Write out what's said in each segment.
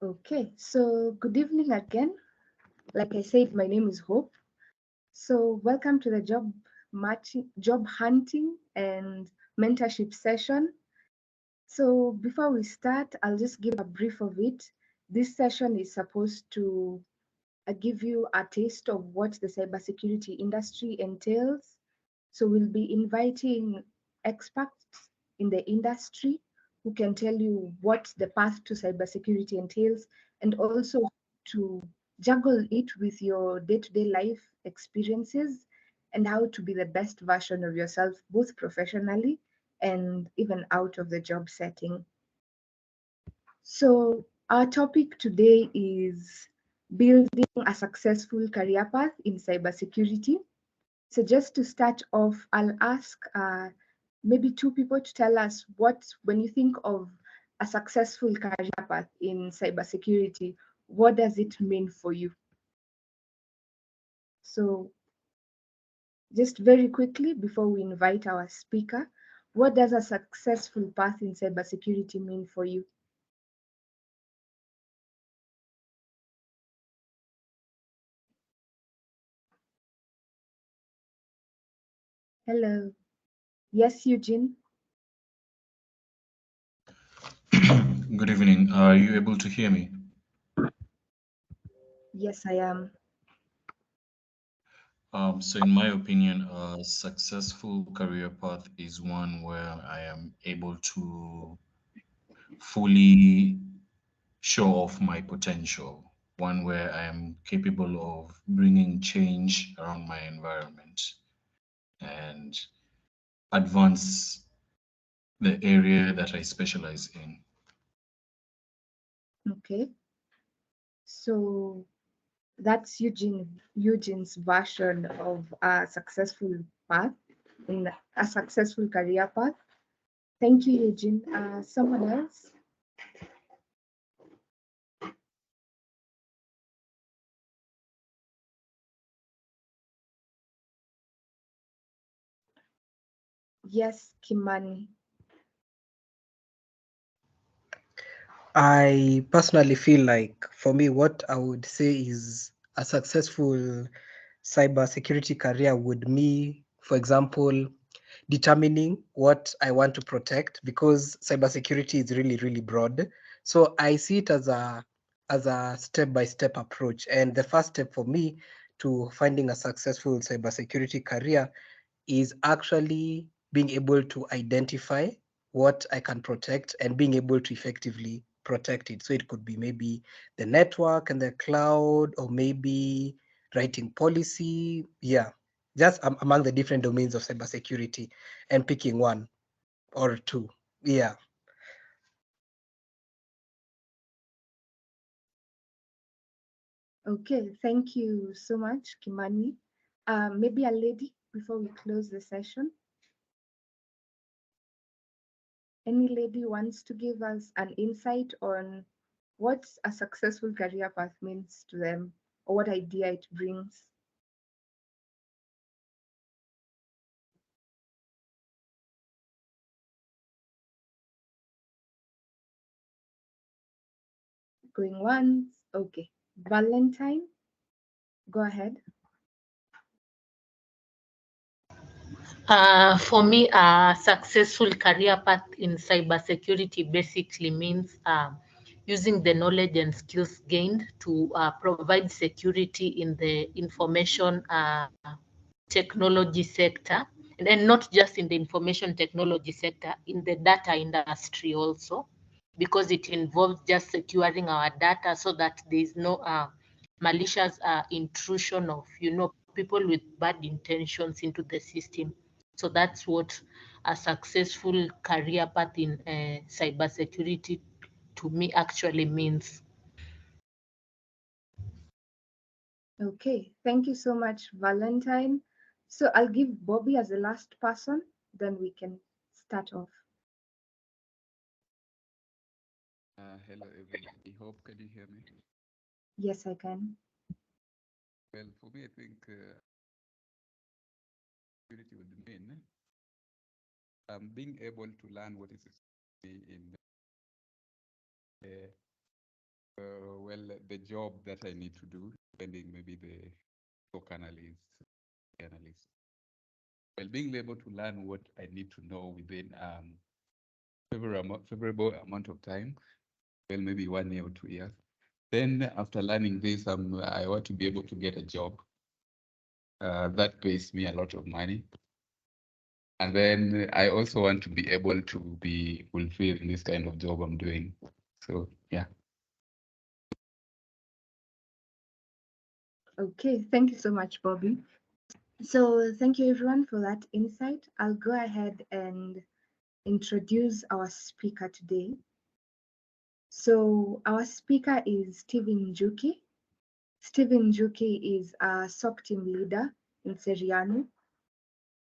Okay, so good evening again. Like I said, my name is Hope. So welcome to the job hunting and mentorship session. So before we start, I'll just give a brief of it. This session is supposed to give you a taste of what the cybersecurity industry entails. So we'll be inviting experts in the industry who can tell you what the path to cybersecurity entails and also to juggle it with your day-to-day life experiences and how to be the best version of yourself, both professionally and even out of the job setting. So our topic today is building a successful career path in cybersecurity. So just to start off, I'll ask maybe two people to tell us when you think of a successful career path in cybersecurity, what does it mean for you? So just very quickly before we invite our speaker, what does a successful path in cybersecurity mean for you? Hello. Yes, Eugene. Good evening. Are you able to hear me? Yes, I am. So in my opinion, a successful career path is one where I am able to fully show off my potential, one where I am capable of bringing change around my environment and advance the area that I specialize in. Okay. So that's Eugene's version of a successful path in a successful career path. Thank you, Eugene. Someone else? Yes, Kimani. I personally feel like for me, what I would say is a successful cybersecurity career would me, for example, determining what I want to protect because cybersecurity is really, really broad. So I see it as a step-by-step approach. And the first step for me to finding a successful cybersecurity career is actually being able to identify what I can protect and being able to effectively protect it. So it could be maybe the network and the cloud, or maybe writing policy. Yeah, just among the different domains of cybersecurity and picking one or two. Yeah. Okay, thank you so much, Kimani. Maybe a lady before we close the session. Any lady wants to give us an insight on what a successful career path means to them or what idea it brings? Going once? Okay. Valentine, go ahead. For me, a successful career path in cybersecurity basically means using the knowledge and skills gained to provide security in the information technology sector, and then not just in the information technology sector, in the data industry also, because it involves just securing our data so that there is no malicious intrusion of, people with bad intentions into the system. So that's what a successful career path in cybersecurity to me actually means. Okay, thank you so much, Valentine. So I'll give Bobby as the last person, then we can start off. Hello everyone. I hope can you hear me? Yes, I can. Well, for me, I think security would mean being able to learn what is in Well, the job that I need to do, depending maybe the stock analyst. Well, being able to learn what I need to know within favorable amount of time, well, maybe 1 year or 2 years. Then after learning this, I want to be able to get a job that pays me a lot of money. And then I also want to be able to be fulfilled in this kind of job I'm doing. So, yeah. Okay, thank you so much, Bobby. So thank you everyone for that insight. I'll go ahead and introduce our speaker today. So our speaker is Stephen Wanjuki. Stephen Wanjuki is a SOC team leader in Seriano.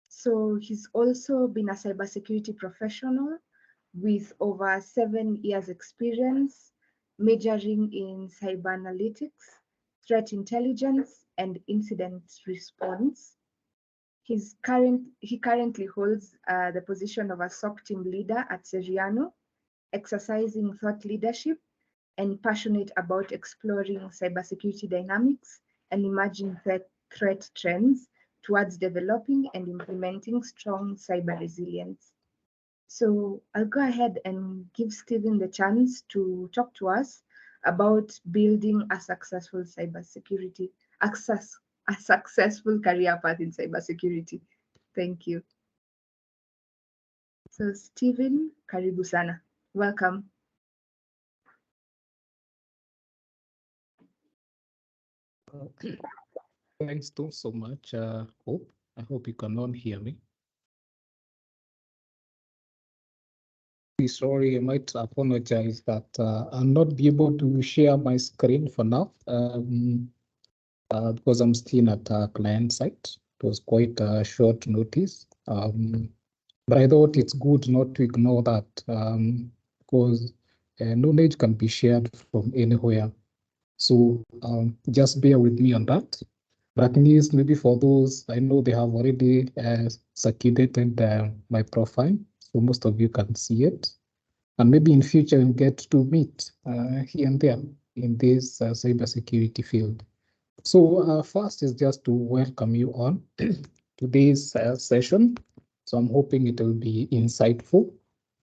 So he's also been a cybersecurity professional with over 7 years experience, majoring in cyber analytics, threat intelligence, and incident response. He currently holds the position of a SOC team leader at Seriano, exercising thought leadership and passionate about exploring cybersecurity dynamics and emerging threat trends towards developing and implementing strong cyber resilience. So I'll go ahead and give Stephen the chance to talk to us about building a successful cybersecurity a successful career path in cybersecurity. Thank you. So Stephen, karibu sana. Welcome. Thanks so much, Hope. I hope you can all hear me. Sorry, I might apologize that I'll not be able to share my screen for now because I'm still at a client site. It was quite a short notice. But I thought it's good not to ignore that because knowledge can be shared from anywhere. So just bear with me on that. But at least maybe for those, I know they have already circulated my profile, so most of you can see it. And maybe in future we'll get to meet here and there in this cybersecurity field. So first is just to welcome you on today's session. So I'm hoping it will be insightful,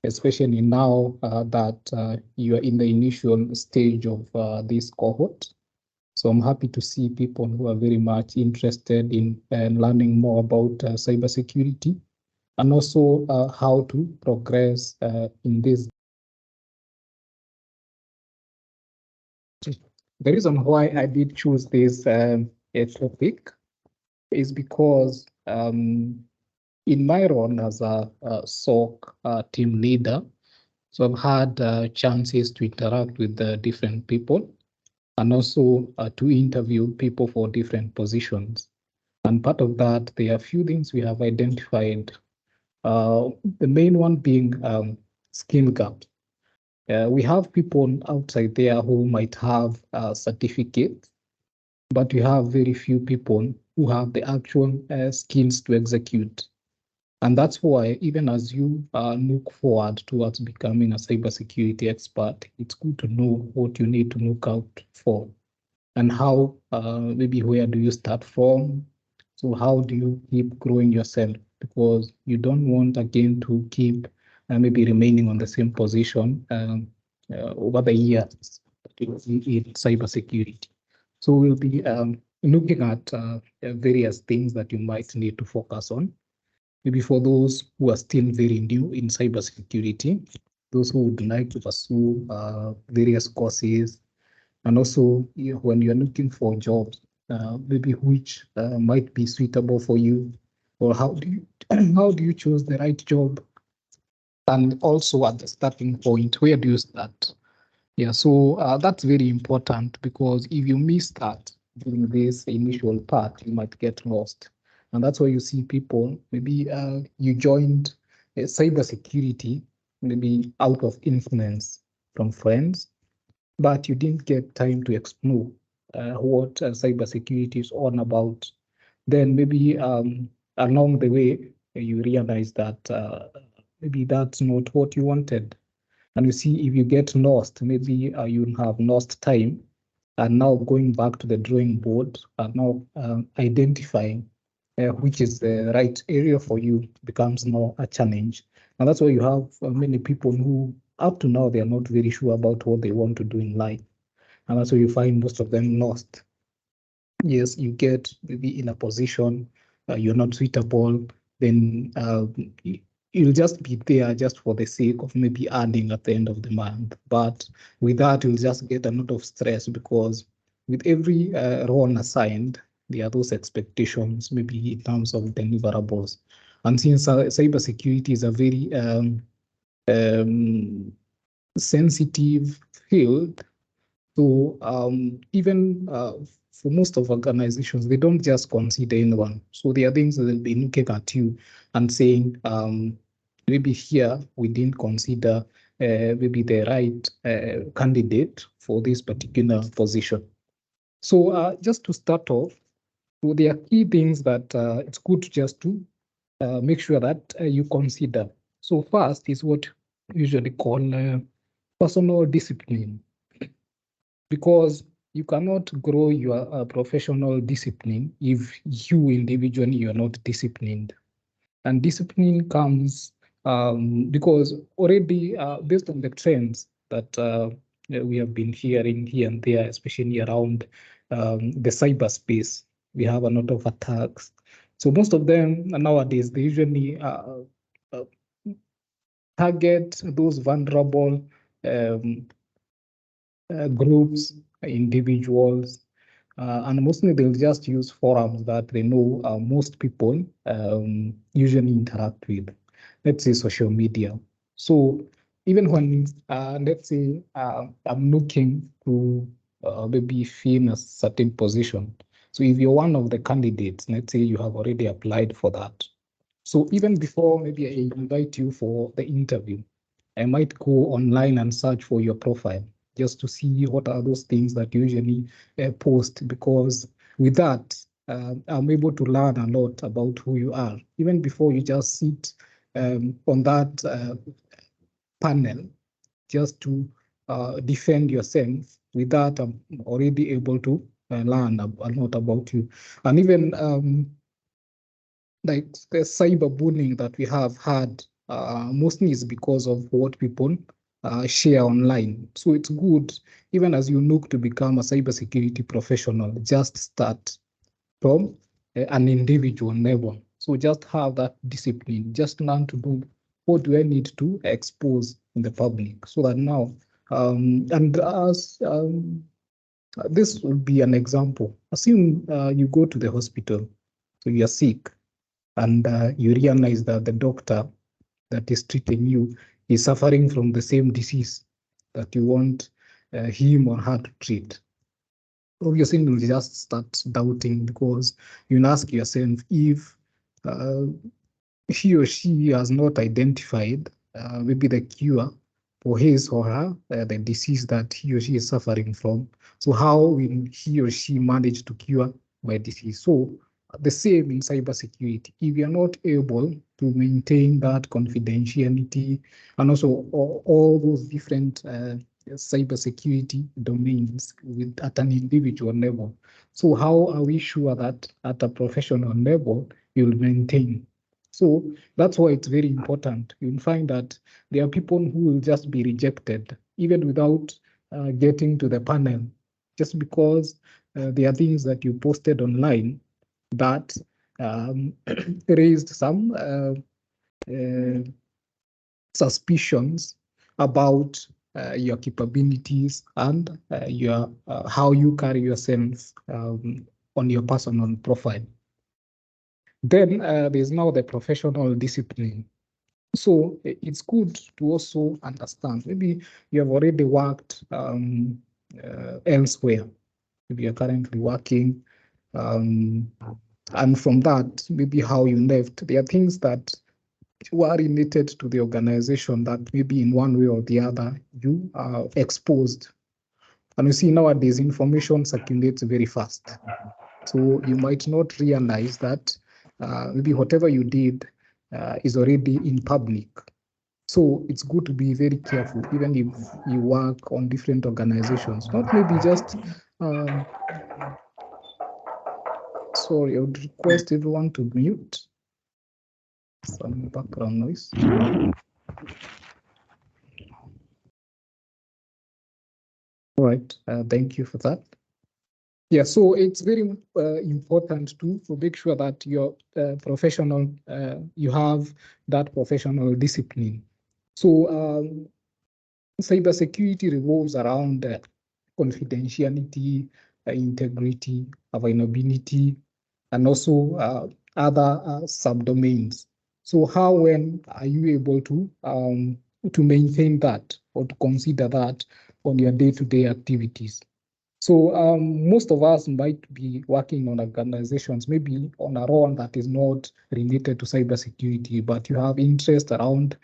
especially now that you are in the initial stage of this cohort. So I'm happy to see people who are very much interested in learning more about cybersecurity and also how to progress in this. The reason why I did choose this topic is because in my role as a SOC team leader, so I've had chances to interact with different people and also to interview people for different positions. And part of that, there are a few things we have identified. The main one being skill gap. We have people outside there who might have certificates, but we have very few people who have the actual skills to execute. And that's why, even as you look forward towards becoming a cybersecurity expert, it's good to know what you need to look out for and how, maybe where do you start from? So how do you keep growing yourself? Because you don't want, again, to keep maybe remaining on the same position over the years in cybersecurity. So we'll be looking at various things that you might need to focus on. Maybe for those who are still very new in cybersecurity, those who would like to pursue various courses, and also when you're looking for jobs, maybe which might be suitable for you, or how do you how do you choose the right job, and also at the starting point, where do you start? Yeah, so that's very important because if you miss that during this initial part, you might get lost. And that's why you see people, maybe you joined cybersecurity, maybe out of influence from friends, but you didn't get time to explore what cybersecurity is all about. Then maybe along the way, you realize that maybe that's not what you wanted. And you see, if you get lost, maybe you have lost time, and now going back to the drawing board and now identifying which is the right area for you becomes now a challenge. And that's why you have many people who, up to now, they are not very sure about what they want to do in life. And that's why you find most of them lost. Yes, you get maybe in a position you're not suitable, then you'll just be there just for the sake of maybe earning at the end of the month. But with that, you'll just get a lot of stress, because with every role assigned, there are those expectations, maybe in terms of deliverables. And since cybersecurity is a very sensitive field, so even for most of organizations, they don't just consider anyone. So there are things that they'll be looking at you and saying, maybe here we didn't consider maybe the right candidate for this particular position. So just to start off, so there are key things that it's good just to make sure that you consider. So first is what we usually call personal discipline, because you cannot grow your professional discipline if you individually you're not disciplined. And discipline comes because already based on the trends that we have been hearing here and there, especially around the cyberspace, we have a lot of attacks. So most of them nowadays, they usually target those vulnerable groups, individuals, and mostly they'll just use forums that they know most people usually interact with. Let's say social media. So even when, let's say, I'm looking to maybe fill a certain position. So if you're one of the candidates, let's say you have already applied for that. So even before maybe I invite you for the interview, I might go online and search for your profile just to see what are those things that you usually post, because with that, I'm able to learn a lot about who you are, even before you just sit on that panel just to defend yourself. With that, I'm already able to learn a lot about you. And even like the cyberbullying that we have had mostly is because of what people share online. So it's good, even as you look to become a cybersecurity professional, just start from an individual level. So just have that discipline, just learn to do what do I need to expose in the public, so that now, and as this will be an example. Assume you go to the hospital, so you're sick, and you realize that the doctor that is treating you is suffering from the same disease that you want him or her to treat. Obviously, you'll just start doubting, because you ask yourself if uh, he or she has not identified maybe the cure for his or her the disease that he or she is suffering from. So how will he or she manage to cure my disease? So the same in cybersecurity. If you're not able to maintain that confidentiality, and also all those different cybersecurity domains at an individual level, so how are we sure that at a professional level you'll maintain? So that's why it's very important. You'll find that there are people who will just be rejected even without getting to the panel, just because there are things that you posted online that raised some suspicions about your capabilities and your how you carry yourself on your personal profile. Then there's now the professional discipline. So it's good to also understand. Maybe you have already worked elsewhere. Maybe you're currently working, and from that, maybe how you left. There are things that were related to the organization that maybe in one way or the other you are exposed. And you see nowadays information circulates very fast. So you might not realize that maybe whatever you did is already in public. So it's good to be very careful, even if you work on different organizations, not maybe just, sorry, I would request everyone to mute some background noise. All right, thank you for that. Yeah, so it's very important to make sure that you're professional, you have that professional discipline. So cybersecurity revolves around confidentiality, integrity, availability, and also other subdomains. So how when are you able to maintain that or to consider that on your day-to-day activities? So most of us might be working on organizations, maybe on a role that is not related to cybersecurity, but you have interest around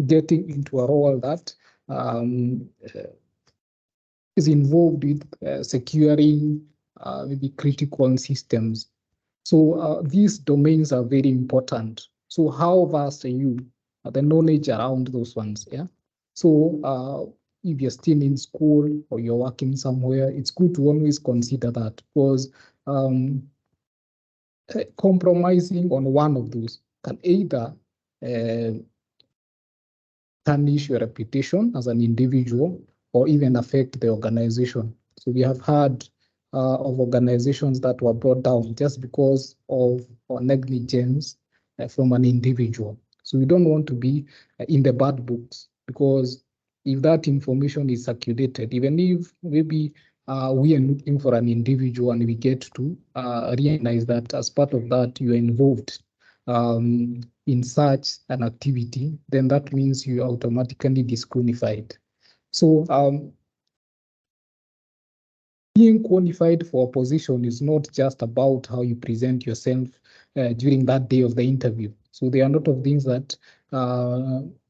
getting into a role that um, is involved with securing maybe critical systems. So these domains are very important. So how vast are you? The knowledge around those ones, yeah? So if you're still in school or you're working somewhere, it's good to always consider that, because compromising on one of those can either tarnish your reputation as an individual or even affect the organization. So we have heard of organizations that were brought down just because of negligence from an individual. So we don't want to be in the bad books, because if that information is circulated, even if maybe we are looking for an individual and we get to realize that as part of that you are involved in such an activity, then that means you are automatically disqualified. So being qualified for a position is not just about how you present yourself during that day of the interview. So there are a lot of things that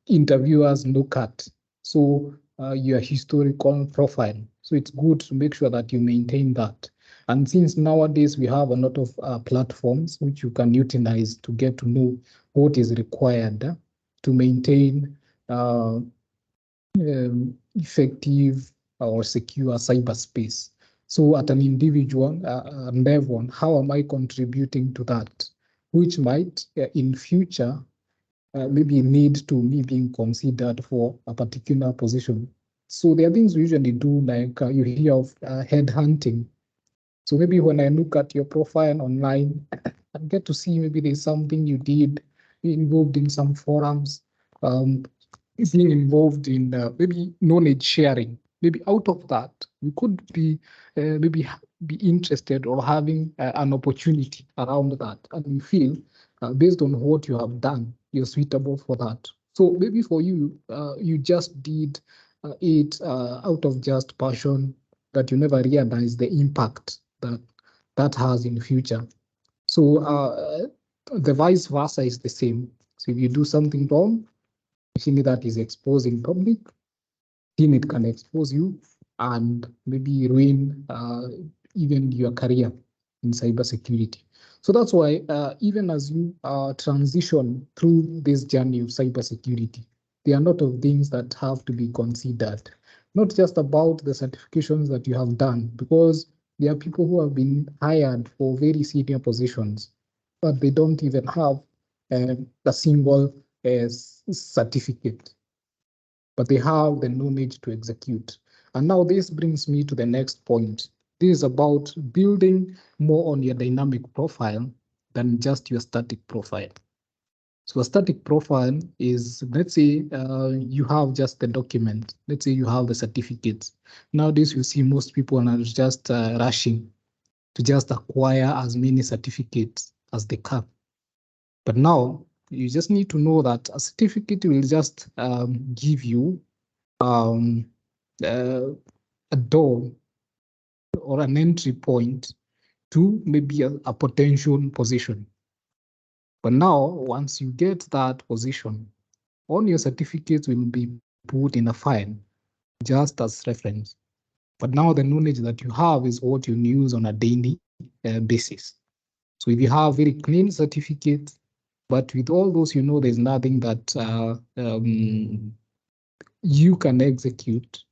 interviewers look at. So your historical profile. So it's good to make sure that you maintain that. And since nowadays we have a lot of platforms which you can utilize to get to know what is required to maintain effective or secure cyberspace. So at an individual level, how am I contributing to that? Which might in future maybe need to me being considered for a particular position. So there are things we usually do, like you hear of headhunting. So maybe when I look at your profile online, I get to see maybe there's something you did, involved in some forums, being involved in maybe knowledge sharing. Maybe out of that, we could be maybe be interested or having an opportunity around that. And we feel based on what you have done, you're suitable for that. So maybe for you, you just did it out of just passion, that you never realize the impact that has in the future. So the vice versa is the same. So if you do something wrong, you think that is exposed in public, then it can expose you and maybe ruin even your career in cybersecurity. So that's why even as you transition through this journey of cybersecurity, there are a lot of things that have to be considered, not just about the certifications that you have done, because there are people who have been hired for very senior positions, but they don't even have a single certificate, but they have the knowledge to execute. And now this brings me to the next point. This is about building more on your dynamic profile than just your static profile. So a static profile is, let's say you have just the document. Let's say you have the certificates. Nowadays, you see most people are just rushing to just acquire as many certificates as they can. But now you just need to know that a certificate will just give you a door or an entry point to maybe a potential position. But now, once you get that position, all your certificates will be put in a file just as reference. But now the knowledge that you have is what you use on a daily basis. So if you have very clean certificates, But with all those, there's nothing that you can execute,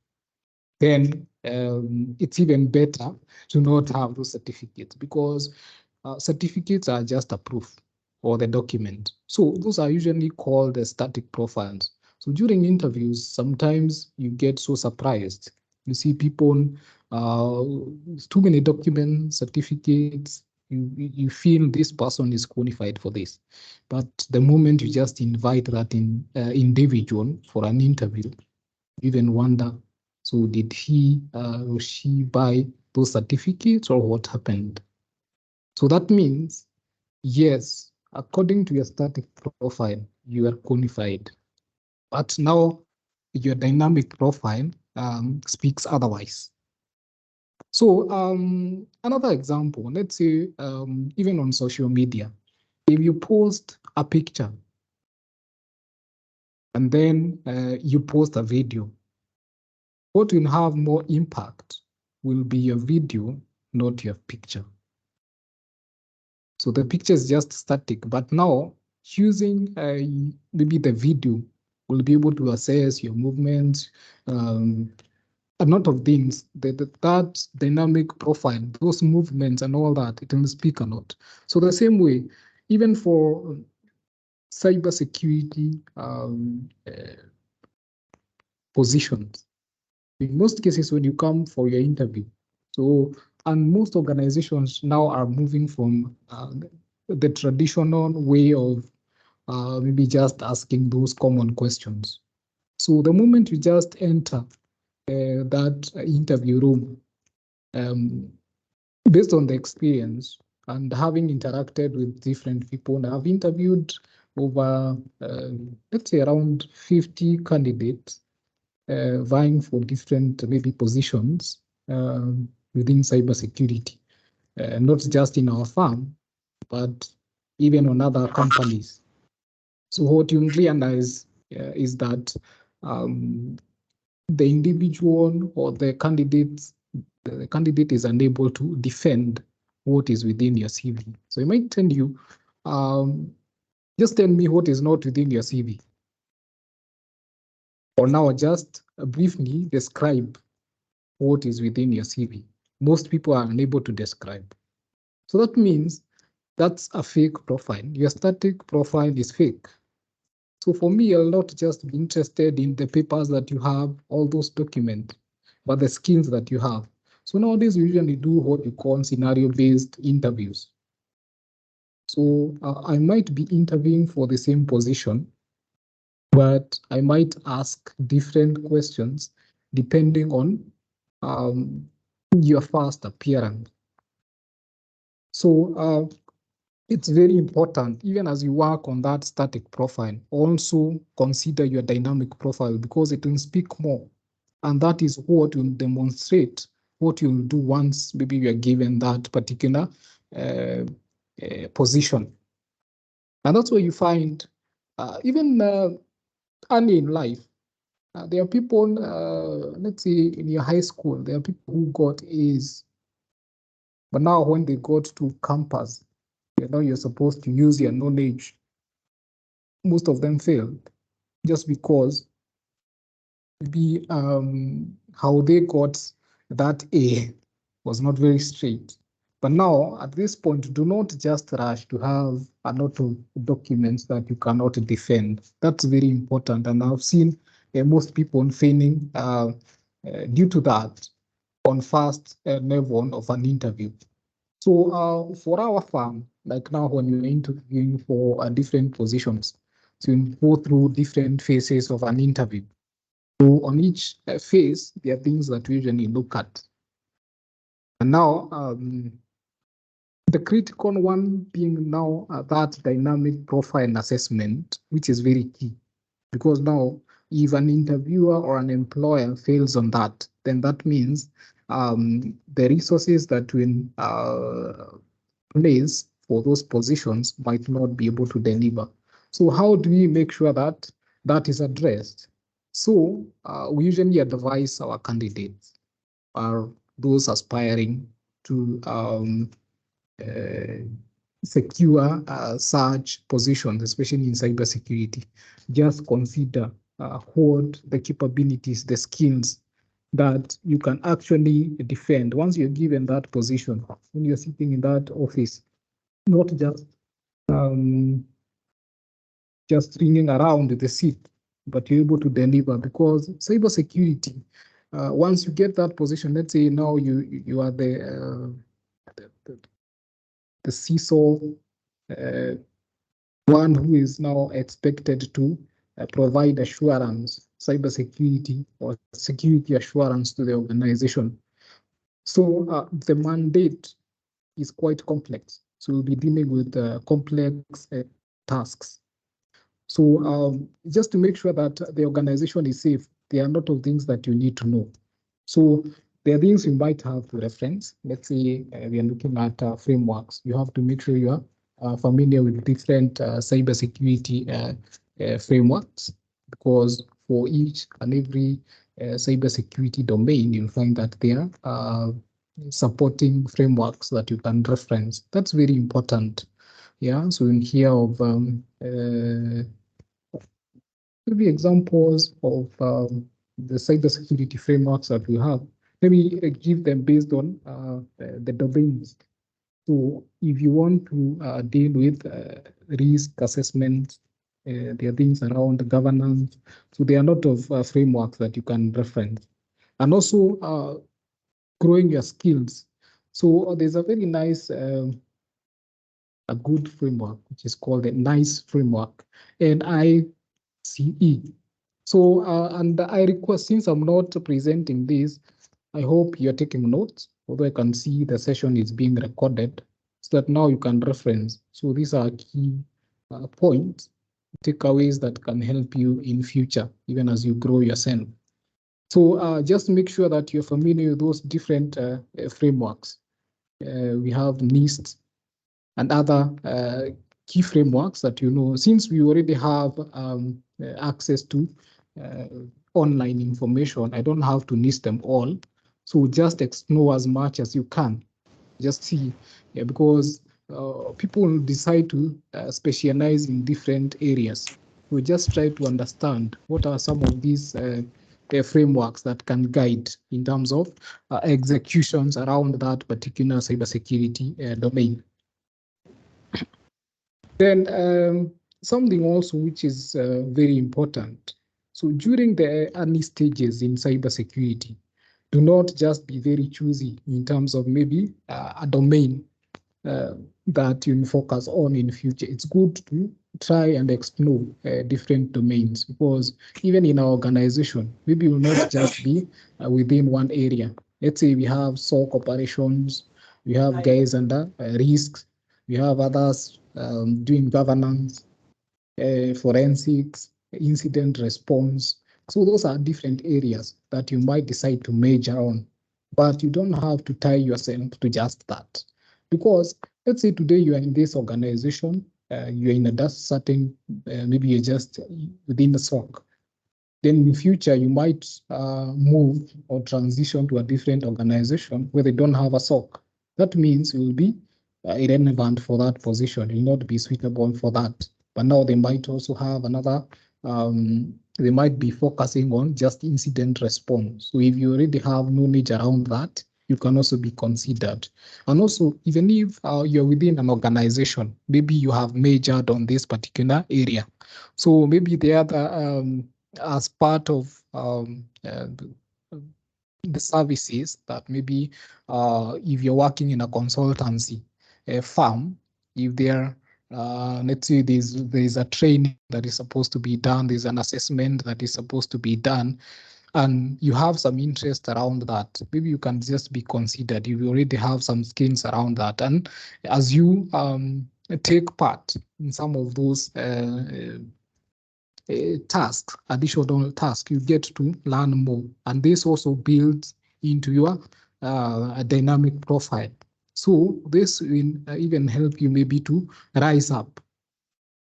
then it's even better to not have those certificates, because certificates are just a proof or the document. So those are usually called the static profiles. So during interviews, sometimes you get so surprised. You see people, too many documents, certificates, you feel this person is qualified for this. But the moment you just invite that individual for an interview, you even wonder, so did he or she buy those certificates, or what happened? So that means, yes, according to your static profile, you are qualified. But now your dynamic profile speaks otherwise. So another example, let's say even on social media, if you post a picture and then you post a video, what will have more impact will be your video, not your picture. So the picture is just static, but now using maybe the video will be able to assess your movements, a lot of things, that dynamic profile, those movements and all that, it will speak a lot. So the same way, even for cybersecurity positions, in most cases when you come for your interview, so, and most organizations now are moving from the traditional way of maybe just asking those common questions. So the moment you just enter that interview room, based on the experience and having interacted with different people, I've interviewed over, let's say, around 50 candidates vying for different maybe positions within cybersecurity, not just in our firm, but even on other companies. So what you realize is that the individual or the candidate is unable to defend what is within your CV. So it might tell you, just tell me what is not within your CV. Or now just briefly describe what is within your CV. Most people are unable to describe. So that means that's a fake profile. Your static profile is fake. So for me, I'll not just be interested in the papers that you have, all those documents, but the skills that you have. So nowadays, we usually do what we call scenario-based interviews. So I might be interviewing for the same position, but I might ask different questions depending on your first appearance. So it's very important, even as you work on that static profile, also consider your dynamic profile, because it will speak more. And that is what will demonstrate what you'll do once maybe you are given that particular position. And that's where you find, even early in life, there are people, let's say in your high school, there are people who got A's. But now when they got to campus, you're supposed to use your knowledge. Most of them failed just because maybe how they got that A was not very straight. But now at this point, do not just rush to have a lot of documents that you cannot defend. That's very important. And I've seen most people failing due to that on first level of an interview. So for our firm, like now when you're interviewing for different positions, so you go through different phases of an interview. So on each phase, there are things that we usually look at. And now the critical one being now that dynamic profile assessment, which is very key. Because now if an interviewer or an employer fails on that, then that means the resources that will place for those positions might not be able to deliver. So how do we make sure that that is addressed? So we usually advise our candidates, or those aspiring to secure such positions, especially in cybersecurity. Just consider what the capabilities, the skills that you can actually defend once you're given that position, when you're sitting in that office, not just ringing around the seat, but you're able to deliver, because cybersecurity, once you get that position, let's say now you are the CISO, one who is now expected to provide assurance, cybersecurity or security assurance to the organization. So the mandate is quite complex. So we'll be dealing with complex tasks. So just to make sure that the organization is safe, there are a lot of things that you need to know. So there are things you might have to reference. Let's say we are looking at frameworks. You have to make sure you are familiar with different cybersecurity frameworks, because for each and every cybersecurity domain, you'll find that there are supporting frameworks that you can reference. That's very important. Yeah, so in here of maybe examples of the cybersecurity frameworks that we have. Maybe give them based on the domains. So if you want to deal with risk assessment, there are things around governance. So there are a lot of frameworks that you can reference. And also growing your skills. So there's a very nice, a good framework, which is called the NICE framework, NICE. So, and I request, since I'm not presenting this, I hope you're taking notes, although I can see the session is being recorded, so that now you can reference. So these are key points, takeaways that can help you in future, even as you grow yourself. So just make sure that you're familiar with those different frameworks. We have NIST and other key frameworks that you know, since we already have access to online information, I don't have to list them all. So just know as much as you can. Just see, yeah, because people decide to specialize in different areas. We just try to understand what are some of these frameworks that can guide in terms of executions around that particular cybersecurity domain. Then something also which is very important. So during the early stages in cybersecurity, do not just be very choosy in terms of maybe a domain that you focus on in future. It's good to try and explore different domains, because even in our organization, maybe will not just be within one area. Let's say we have SOC operations, we have guys under risks, we have others doing governance, forensics, incident response. So those are different areas that you might decide to major on, but you don't have to tie yourself to just that. Because let's say today you are in this organization, you're in a certain, maybe you're just within the SOC. Then in the future, you might move or transition to a different organization where they don't have a SOC. That means you will be irrelevant for that position. You will not be suitable for that. But now they might also have another, they might be focusing on just incident response. So if you already have knowledge around that, you can also be considered. And also, even if you're within an organization, maybe you have majored on this particular area. So maybe the other, as part of the services that maybe if you're working in a consultancy firm, if there let's say there's a training that is supposed to be done, there's an assessment that is supposed to be done, and you have some interest around that, maybe you can just be considered. You already have some skills around that, and as you take part in some of those tasks, additional tasks, you get to learn more, and this also builds into your dynamic profile. So this will even help you maybe to rise up.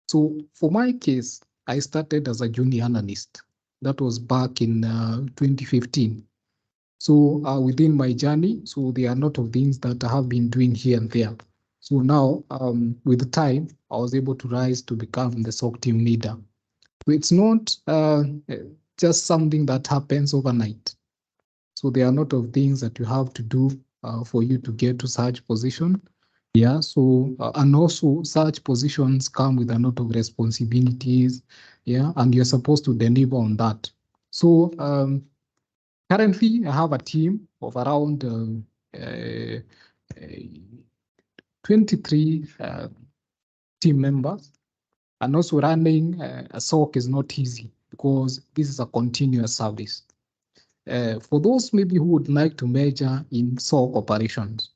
So for my case, I started as a junior analyst. That was back in 2015. So within my journey, so there are a lot of things that I have been doing here and there. So now, with time, I was able to rise to become the SOC team leader. So it's not just something that happens overnight. So there are a lot of things that you have to do for you to get to such position. Yeah, so and also such positions come with a lot of responsibilities. Yeah, and you're supposed to deliver on that. So currently, I have a team of around 23 team members, and also running a SOC is not easy because this is a continuous service. For those maybe who would like to major in SOC operations,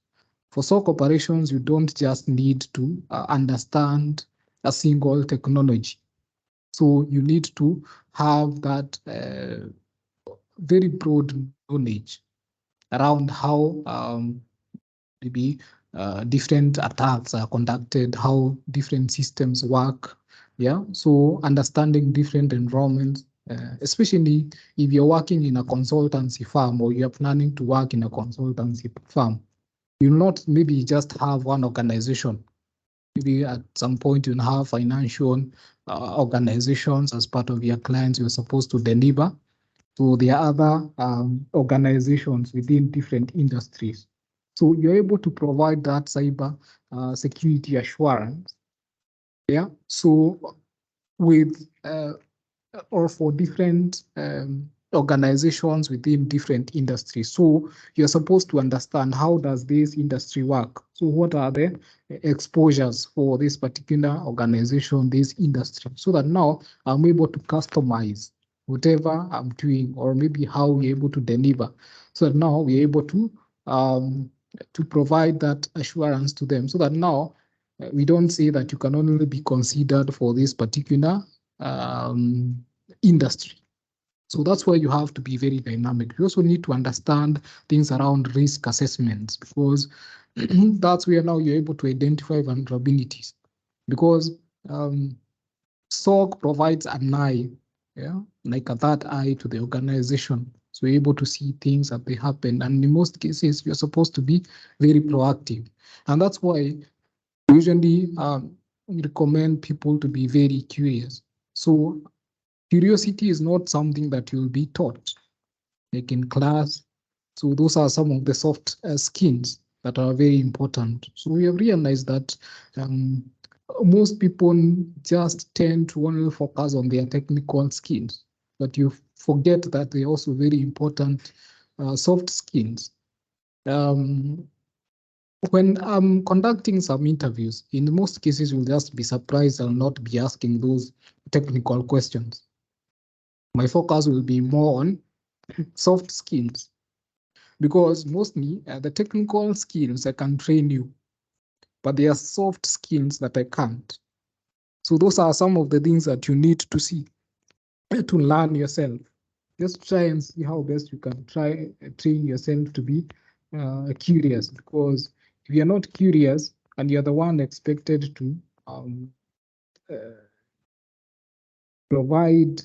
for SOC operations, you don't just need to understand a single technology. So you need to have that very broad knowledge around how maybe different attacks are conducted, how different systems work. Yeah, so understanding different environments, especially if you're working in a consultancy firm or you're planning to work in a consultancy firm, you'll not maybe just have one organization. Maybe at some point you'll have financial organizations as part of your clients you're supposed to deliver. So there are other organizations within different industries. So you're able to provide that cyber security assurance. Yeah. So with or for different organizations within different industries. So you're supposed to understand how does this industry work? So what are the exposures for this particular organization, this industry, so that now I'm able to customize whatever I'm doing, or maybe how we're able to deliver. So that now we're able to provide that assurance to them, so that now we don't say that you can only be considered for this particular industry. So that's why you have to be very dynamic. You also need to understand things around risk assessments, because that's where now you're able to identify vulnerabilities. Because SOC provides an eye, yeah, like a third eye to the organization. So you're able to see things that they happen. And in most cases, you're supposed to be very proactive. And that's why usually we recommend people to be very curious. So curiosity is not something that you'll be taught, like in class. So those are some of the soft skills that are very important. So we have realized that most people just tend to only focus on their technical skills, but you forget that they're also very important soft skills. When I'm conducting some interviews, in most cases, you'll just be surprised I'll not be asking those technical questions. My focus will be more on soft skills, because mostly the technical skills I can train you, but there are soft skills that I can't. So those are some of the things that you need to see to learn yourself. Just try and see how best you can train yourself to be curious, because if you're not curious and you're the one expected to provide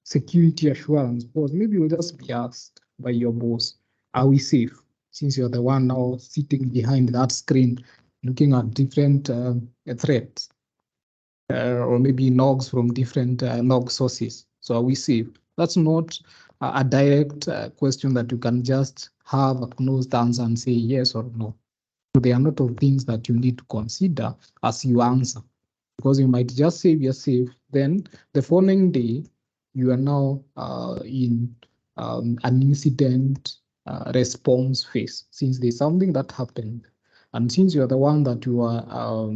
security assurance, because maybe you'll just be asked by your boss, are we safe? Since you're the one now sitting behind that screen looking at different threats, or maybe logs from different log sources. So are we safe? That's not a direct question that you can just have a closed answer and say yes or no. So there are a lot of things that you need to consider as you answer, because you might just say you're safe, then the following day you are now in an incident response phase, since there's something that happened, and since you're the one that you are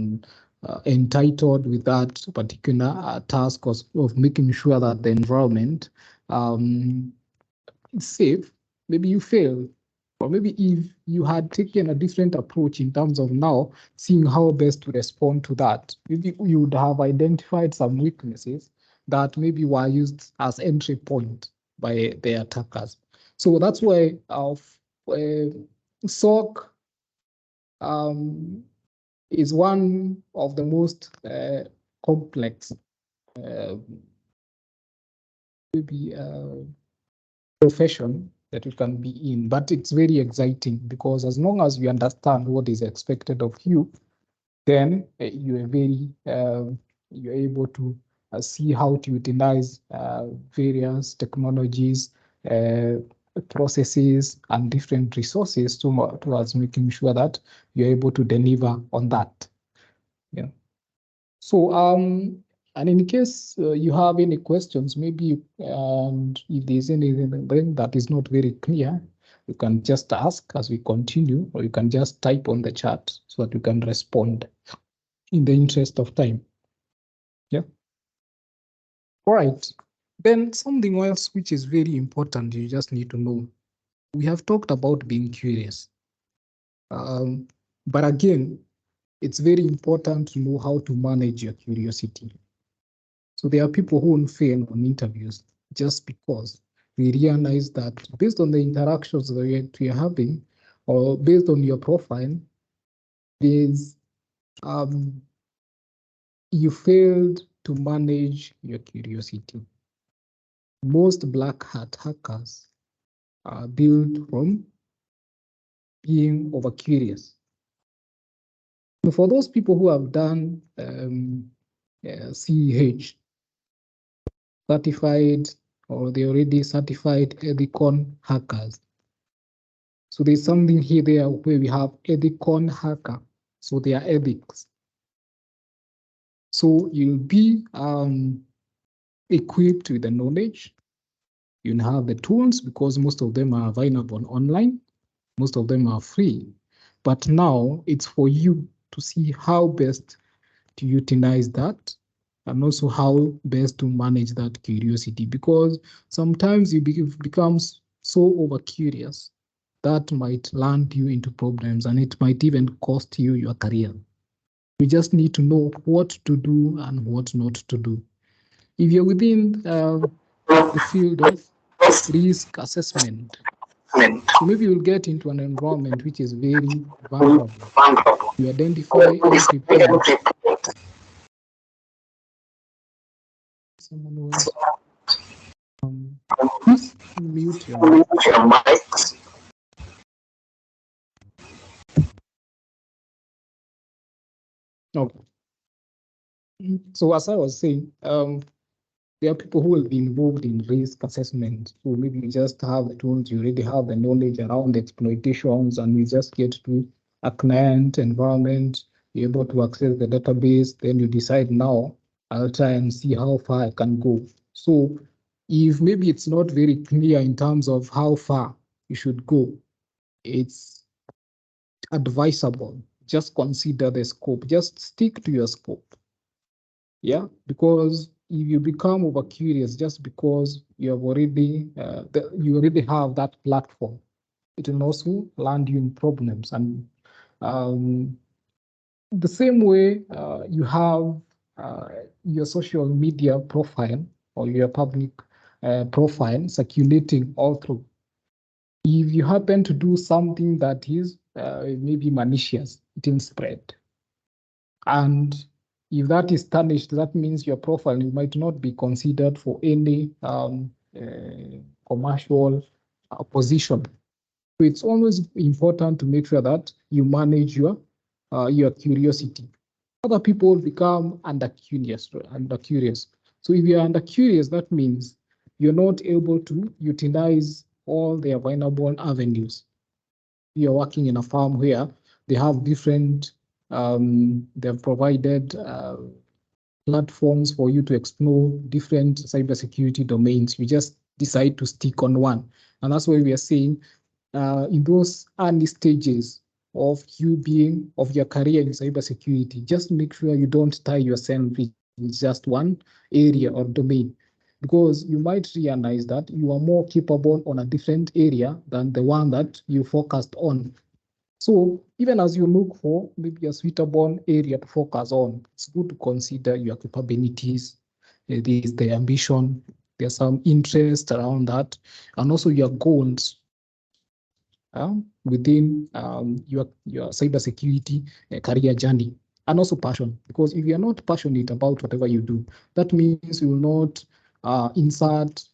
entitled with that particular task of making sure that the environment is safe, maybe you fail. Or maybe if you had taken a different approach in terms of now seeing how best to respond to that, maybe you would have identified some weaknesses that maybe were used as entry point by the attackers. So that's why SOC is one of the most complex maybe profession that you can be in. But it's very exciting because as long as you understand what is expected of you, then you are you're able to see how to utilize various technologies, processes, and different resources towards making sure that you're able to deliver on that. Yeah. So, and in case you have any questions, maybe if there's anything that is not very clear, you can just ask as we continue, or you can just type on the chat so that you can respond in the interest of time. Yeah. All right. Then something else which is very important, you just need to know. We have talked about being curious. But again, it's very important to know how to manage your curiosity. So there are people who will fail on interviews just because we realize that based on the interactions that we are having, or based on your profile, there's you failed to manage your curiosity. Most black hat hackers are built from being over curious. For those people who have done CEH, certified, or they already certified Ethicon hackers. So there's something here there where we have Ethicon hacker. So they are ethics. So you'll be equipped with the knowledge. You'll have the tools because most of them are available online. Most of them are free. But now it's for you to see how best to utilize that, and also how best to manage that curiosity, because sometimes you become so over curious that might land you into problems, and it might even cost you your career. We just need to know what to do and what not to do. If you're within the field of risk assessment, so maybe you'll get into an environment which is very vulnerable. You identify any people. Someone was please mute your mics. Okay. So as I was saying, there are people who will be involved in risk assessment. So maybe you just have the tools, you already have the knowledge around the exploitations, and you just get to a client environment, you're able to access the database, then you decide now, I'll try and see how far I can go. So if maybe it's not very clear in terms of how far you should go, it's advisable. Just consider the scope, just stick to your scope. Yeah, because if you become over curious just because you have already you already have that platform, it will also land you in problems. And the same way you have your social media profile or your public profile circulating all through. If you happen to do something that is maybe malicious, it will spread. And if that is tarnished, that means your profile might not be considered for any commercial position. So it's always important to make sure that you manage your curiosity. Other people become under curious. So if you're under curious, that means you're not able to utilize all the available avenues. You're working in a farm where they have different, they've provided platforms for you to explore different cybersecurity domains. You just decide to stick on one. And that's why we are saying in those early stages of your career in cybersecurity, just make sure you don't tie yourself in just one area or domain, because you might realize that you are more capable on a different area than the one that you focused on. So even as you look for maybe a suitable area to focus on, it's good to consider your capabilities, there's the ambition, there's some interest around that, and also your goals within your cybersecurity career journey, and also passion. Because if you're not passionate about whatever you do, that means you will not insert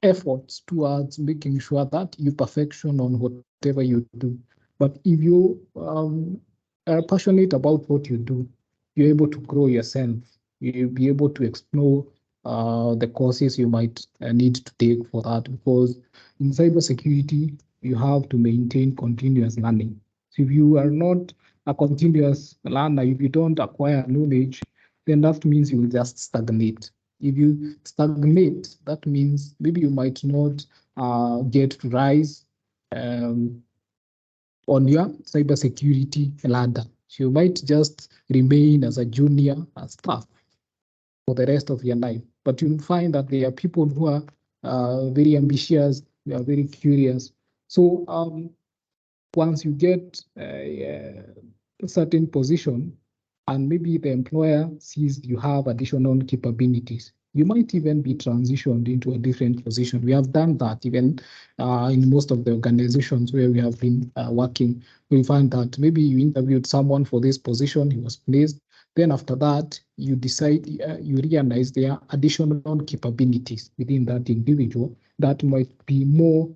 efforts towards making sure that you perfection on whatever you do. But if you are passionate about what you do, you're able to grow yourself. You'll be able to explore the courses you might need to take for that, because in cybersecurity, you have to maintain continuous learning. So if you are not a continuous learner, if you don't acquire knowledge, then that means you will just stagnate. If you stagnate, that means maybe you might not get to rise on your cybersecurity ladder. So you might just remain as a junior staff for the rest of your life. But you'll find that there are people who are very ambitious, they are very curious. So once you get a certain position, and maybe the employer sees you have additional capabilities, you might even be transitioned into a different position. We have done that even in most of the organizations where we have been working. We find that maybe you interviewed someone for this position, he was placed. Then after that, you decide, you realize there are additional capabilities within that individual that might be more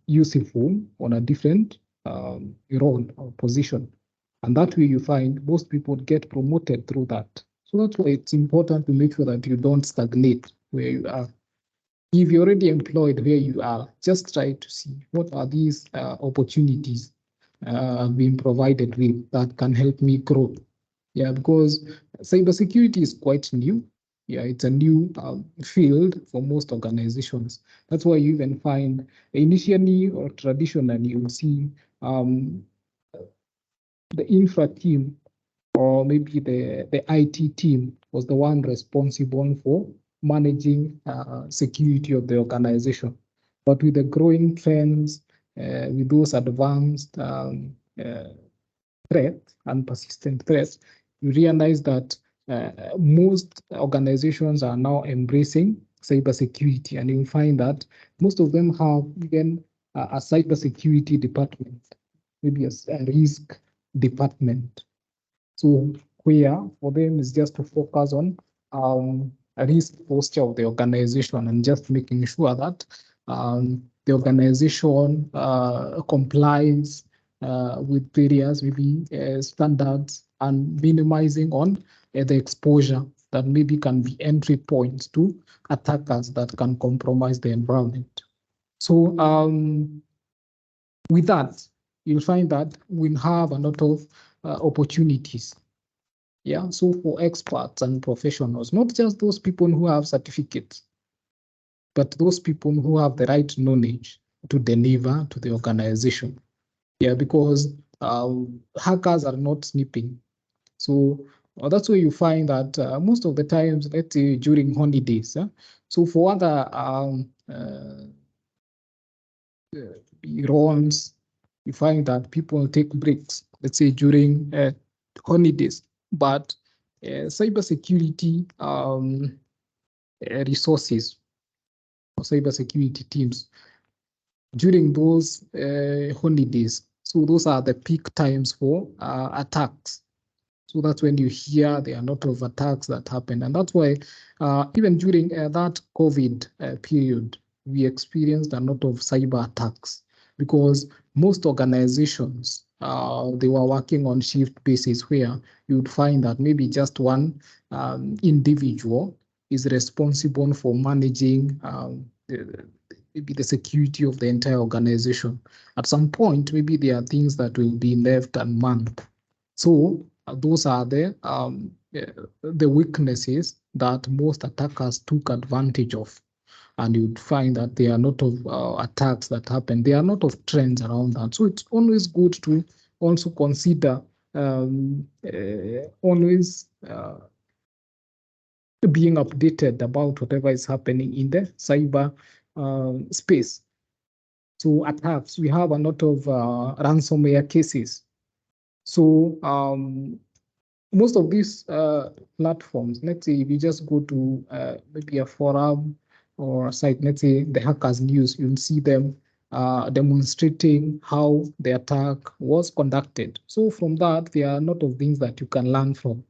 useful on a different role or position. And that way you find most people get promoted through that. So that's why it's important to make sure that you don't stagnate where you are. If you're already employed where you are, just try to see what are these opportunities being provided with that can help me grow. Yeah, because cybersecurity is quite new. Yeah, it's a new field for most organizations. That's why you even find initially or traditionally you will see the infra team or maybe the IT team was the one responsible for managing security of the organization. But with the growing trends, with those advanced threats and persistent threats, you realize that most organizations are now embracing cybersecurity, and you find that most of them have even a cybersecurity department, maybe a risk department. So where for them is just to focus on a risk posture of the organization and just making sure that the organization complies with various maybe standards and minimizing on the exposure that maybe can be entry points to attackers that can compromise the environment. So with that, you'll find that we have a lot of opportunities. Yeah, so for experts and professionals, not just those people who have certificates, but those people who have the right knowledge to deliver to the organization. Yeah, because hackers are not snipping. So that's where you find that most of the times, let's say during holidays. So for other roles, you find that people take breaks, let's say during holidays. But cybersecurity resources or cybersecurity teams during those holidays, so those are the peak times for attacks. So that's when you hear there are a lot of attacks that happen. And that's why even during that COVID period, we experienced a lot of cyber attacks because most organizations, they were working on shift basis where you would find that maybe just one individual is responsible for managing maybe the security of the entire organization. At some point, maybe there are things that will be left unmanned. So those are the weaknesses that most attackers took advantage of. And you'd find that there are a lot of attacks that happen. There are a lot of trends around that. So it's always good to also consider always being updated about whatever is happening in the cyber space. So attacks, we have a lot of ransomware cases. So most of these platforms, let's say if you just go to maybe a forum or a site, let's say the Hackers News, you'll see them demonstrating how the attack was conducted. So from that, there are a lot of things that you can learn from.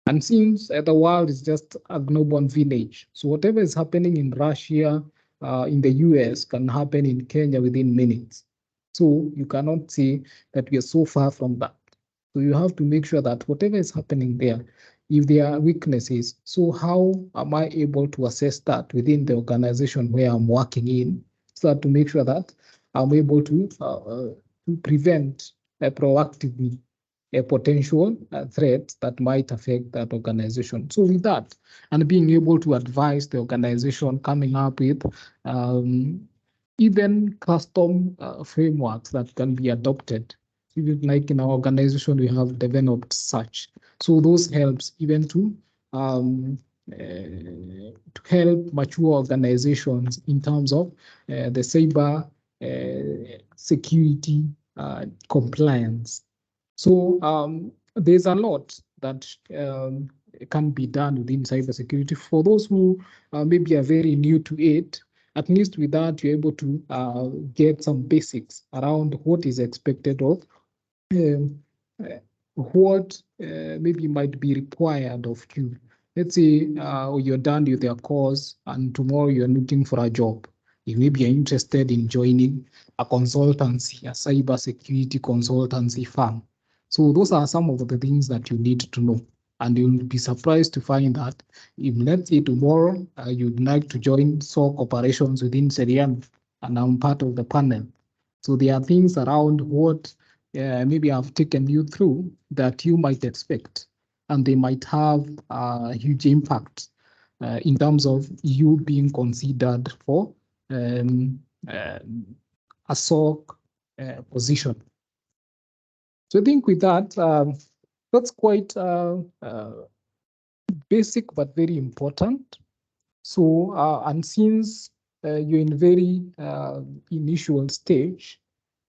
And since the world is just a global village, so whatever is happening in Russia in the US can happen in Kenya within minutes. So you cannot say that we are so far from that. So you have to make sure that whatever is happening there, if there are weaknesses, so how am I able to assess that within the organization where I'm working in, so that to make sure that I'm able to prevent proactively a potential threat that might affect that organization. So with that, and being able to advise the organization, coming up with even custom frameworks that can be adopted. Even like in our organization, we have developed such. So those helps even to help mature organizations in terms of the cyber security compliance. So there's a lot that can be done within cybersecurity. For those who maybe are very new to it, at least with that, you're able to get some basics around what is expected of, what maybe might be required of you. Let's say you're done with your course and tomorrow you're looking for a job. You may be interested in joining a consultancy, a cybersecurity consultancy firm. So those are some of the things that you need to know. And you'll be surprised to find that if, let's say, tomorrow you'd like to join SOC operations within Serian, and I'm part of the panel. So there are things around what maybe I've taken you through that you might expect, and they might have a huge impact in terms of you being considered for a SOC position. So I think with that, that's quite basic but very important. So, and since you're in very initial stage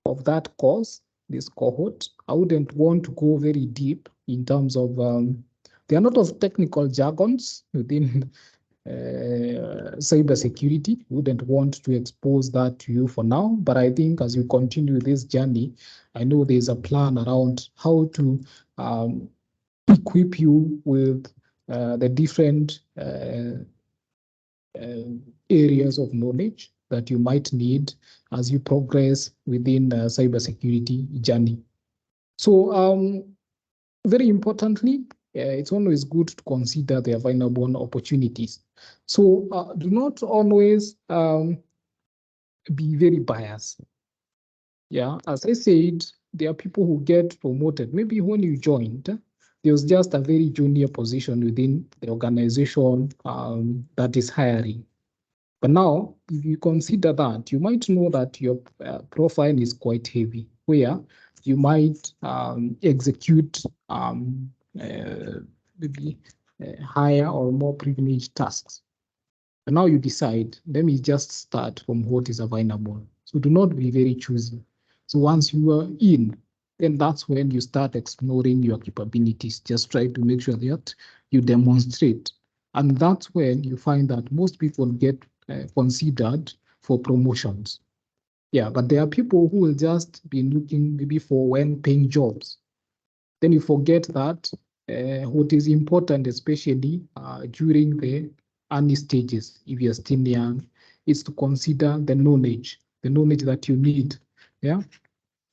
of that course, this cohort, I wouldn't want to go very deep in terms of, there are a lot of technical jargons within cybersecurity. Wouldn't want to expose that to you for now, but I think as you continue this journey, I know there's a plan around how to equip you with the different areas of knowledge that you might need as you progress within the cybersecurity journey. So very importantly, it's always good to consider the available opportunities. So do not always be very biased. Yeah, as I said, there are people who get promoted. Maybe when you joined, there was just a very junior position within the organization that is hiring. But now, if you consider that, you might know that your profile is quite heavy, where you might execute maybe higher or more privileged tasks. And now you decide, let me just start from what is available. So do not be very choosy. So once you are in, then that's when you start exploring your capabilities. Just try to make sure that you demonstrate. And that's when you find that most people get considered for promotions. Yeah, but there are people who will just be looking maybe for well-paying jobs. Then you forget that what is important, especially during the early stages, if you're still young, is to consider the knowledge that you need. Yeah,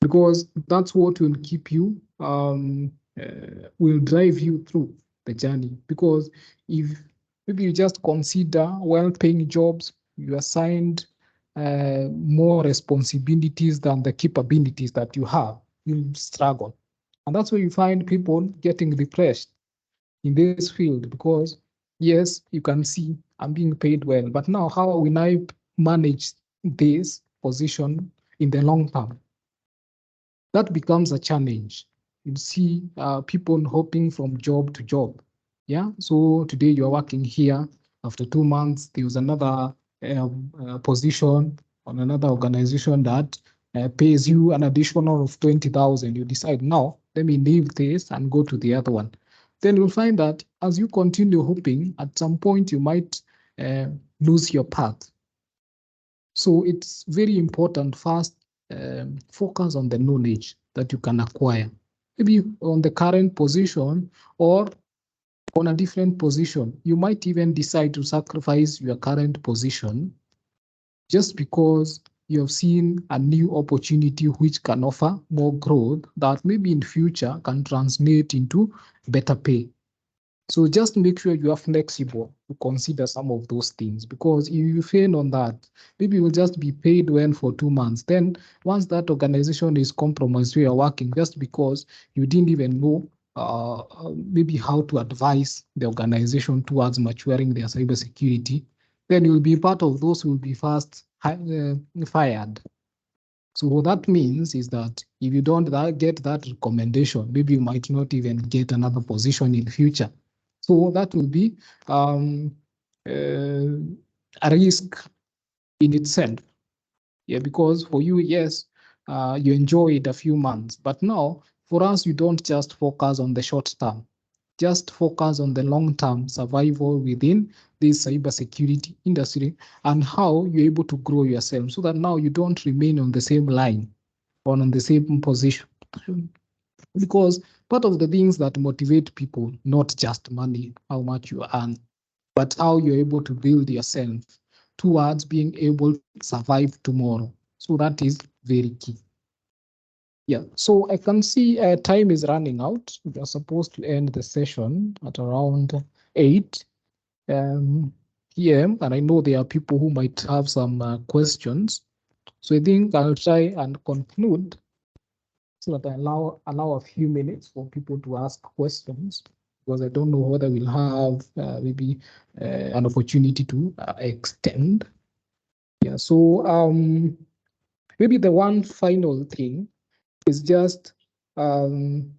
because that's what will keep you, will drive you through the journey. Because if maybe you just consider well-paying jobs, you assigned more responsibilities than the capabilities that you have, you'll struggle. And that's where you find people getting depressed in this field, because yes, you can see I'm being paid well, but now how will I manage this position in the long term? That becomes a challenge. You see people hopping from job to job. Yeah, so today you're working here. After 2 months, there was another position on another organization that pays you an additional of 20,000. You decide, now, let me leave this and go to the other one. Then you'll find that as you continue hoping, at some point you might lose your path. So it's very important first, focus on the knowledge that you can acquire, maybe on the current position or on a different position. You might even decide to sacrifice your current position just because you have seen a new opportunity which can offer more growth that maybe in future can translate into better pay. So just make sure you are flexible to consider some of those things, because if you fail on that, maybe you will just be paid well for 2 months. Then once that organization is compromised, we are working just because you didn't even know maybe how to advise the organization towards maturing their cybersecurity, then you'll be part of those who will be first fired. So what that means is that if you don't get that recommendation, maybe you might not even get another position in future. So that will be a risk in itself. Yeah, because for you, yes, you enjoy it a few months, but now for us, you don't just focus on the short term. Just focus on the long-term survival within this cybersecurity industry and how you're able to grow yourself so that now you don't remain on the same line or on the same position. Because part of the things that motivate people, not just money, how much you earn, but how you're able to build yourself towards being able to survive tomorrow. So that is very key. Yeah, so I can see time is running out. We are supposed to end the session at around 8 p.m. And I know there are people who might have some questions. So I think I'll try and conclude so that I allow a few minutes for people to ask questions, because I don't know whether we'll have maybe an opportunity to extend. Yeah, so maybe the one final thing is just even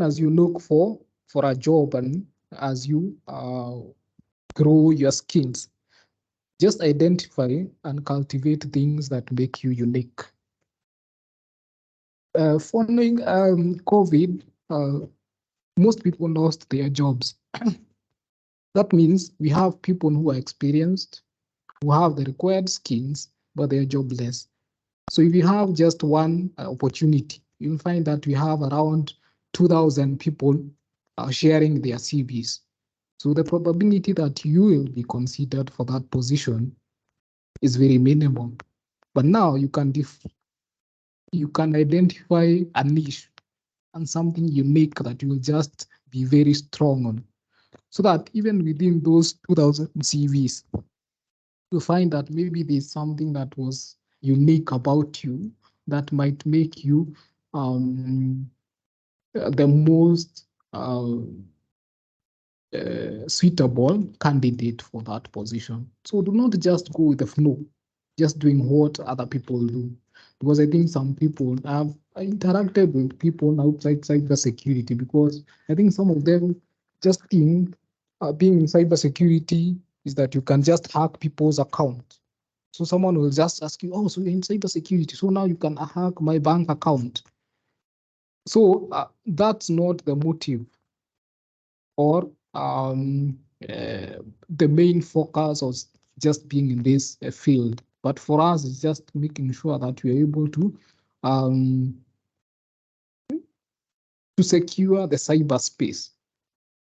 as you look for a job and as you grow your skills, just identify and cultivate things that make you unique. Following COVID, most people lost their jobs. That means we have people who are experienced, who have the required skills, but they are jobless. So if you have just one opportunity, you'll find that we have around 2,000 people sharing their CVs. So the probability that you will be considered for that position is very minimal. But now you can identify a niche and something unique that you will just be very strong on. So that even within those 2,000 CVs, you find that maybe there's something that was unique about you that might make you the most suitable candidate for that position. So do not just go with the flow, just doing what other people do. Because I think some people have interacted with people outside cybersecurity, because I think some of them just think being in cybersecurity is that you can just hack people's account. So someone will just ask you, oh, so you're in cybersecurity, so now you can hack my bank account. So that's not the motive or the main focus of just being in this field. But for us, it's just making sure that we're able to secure the cyberspace.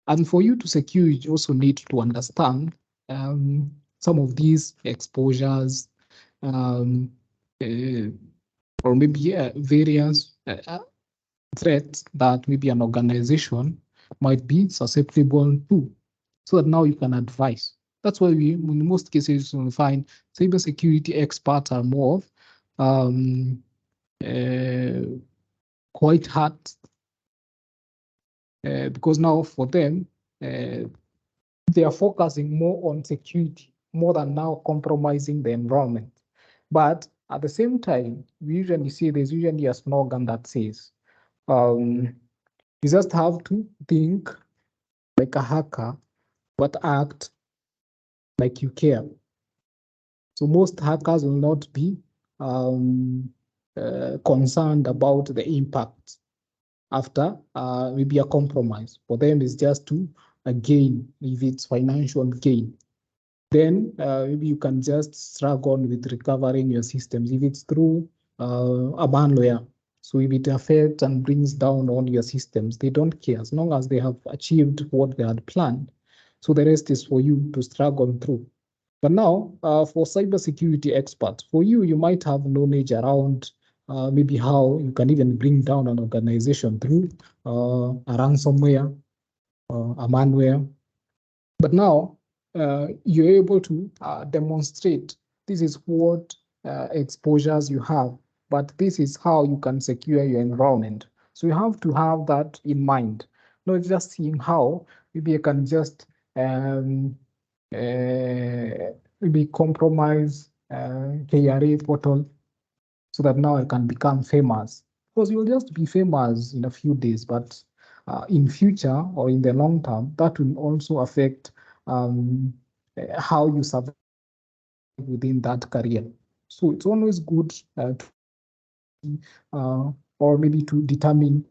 And for you to secure, you also need to understand some of these exposures or maybe various threats that maybe an organization might be susceptible to, so that now you can advise. That's why we, in most cases, we find cybersecurity experts are more quite hard because now for them, they are focusing more on security more than now compromising the environment. But at the same time, we usually see there's usually a slogan that says, you just have to think like a hacker, but act like you care. So most hackers will not be concerned about the impact after maybe a compromise. For them, it's just to gain, if it's financial gain. Then maybe you can just struggle with recovering your systems if it's through a malware. So if it affects and brings down all your systems, they don't care as long as they have achieved what they had planned. So the rest is for you to struggle through. But now, for cybersecurity experts, for you, you might have knowledge around maybe how you can even bring down an organization through a ransomware, a malware. But now you're able to demonstrate this is what exposures you have, but this is how you can secure your environment. So you have to have that in mind, not just seeing how maybe you can just maybe compromise KRA portal so that now I can become famous. Because you'll just be famous in a few days, but in future or in the long term, that will also affect how you survive within that career. So it's always good or maybe to determine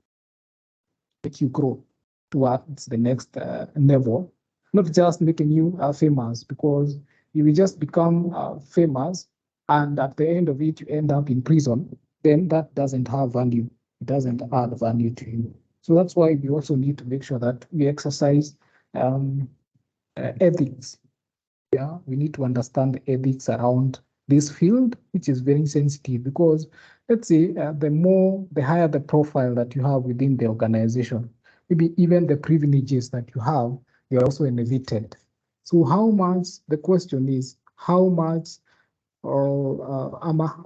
make you grow towards the next level, not just making you famous, because you will just become famous and at the end of it you end up in prison, then that doesn't have value. It doesn't add value to you. So that's why we also need to make sure that we exercise ethics. Yeah, we need to understand the ethics around this field, which is very sensitive, because let's say the higher the profile that you have within the organization, maybe even the privileges that you have, you're also inherited. So the question is, how much or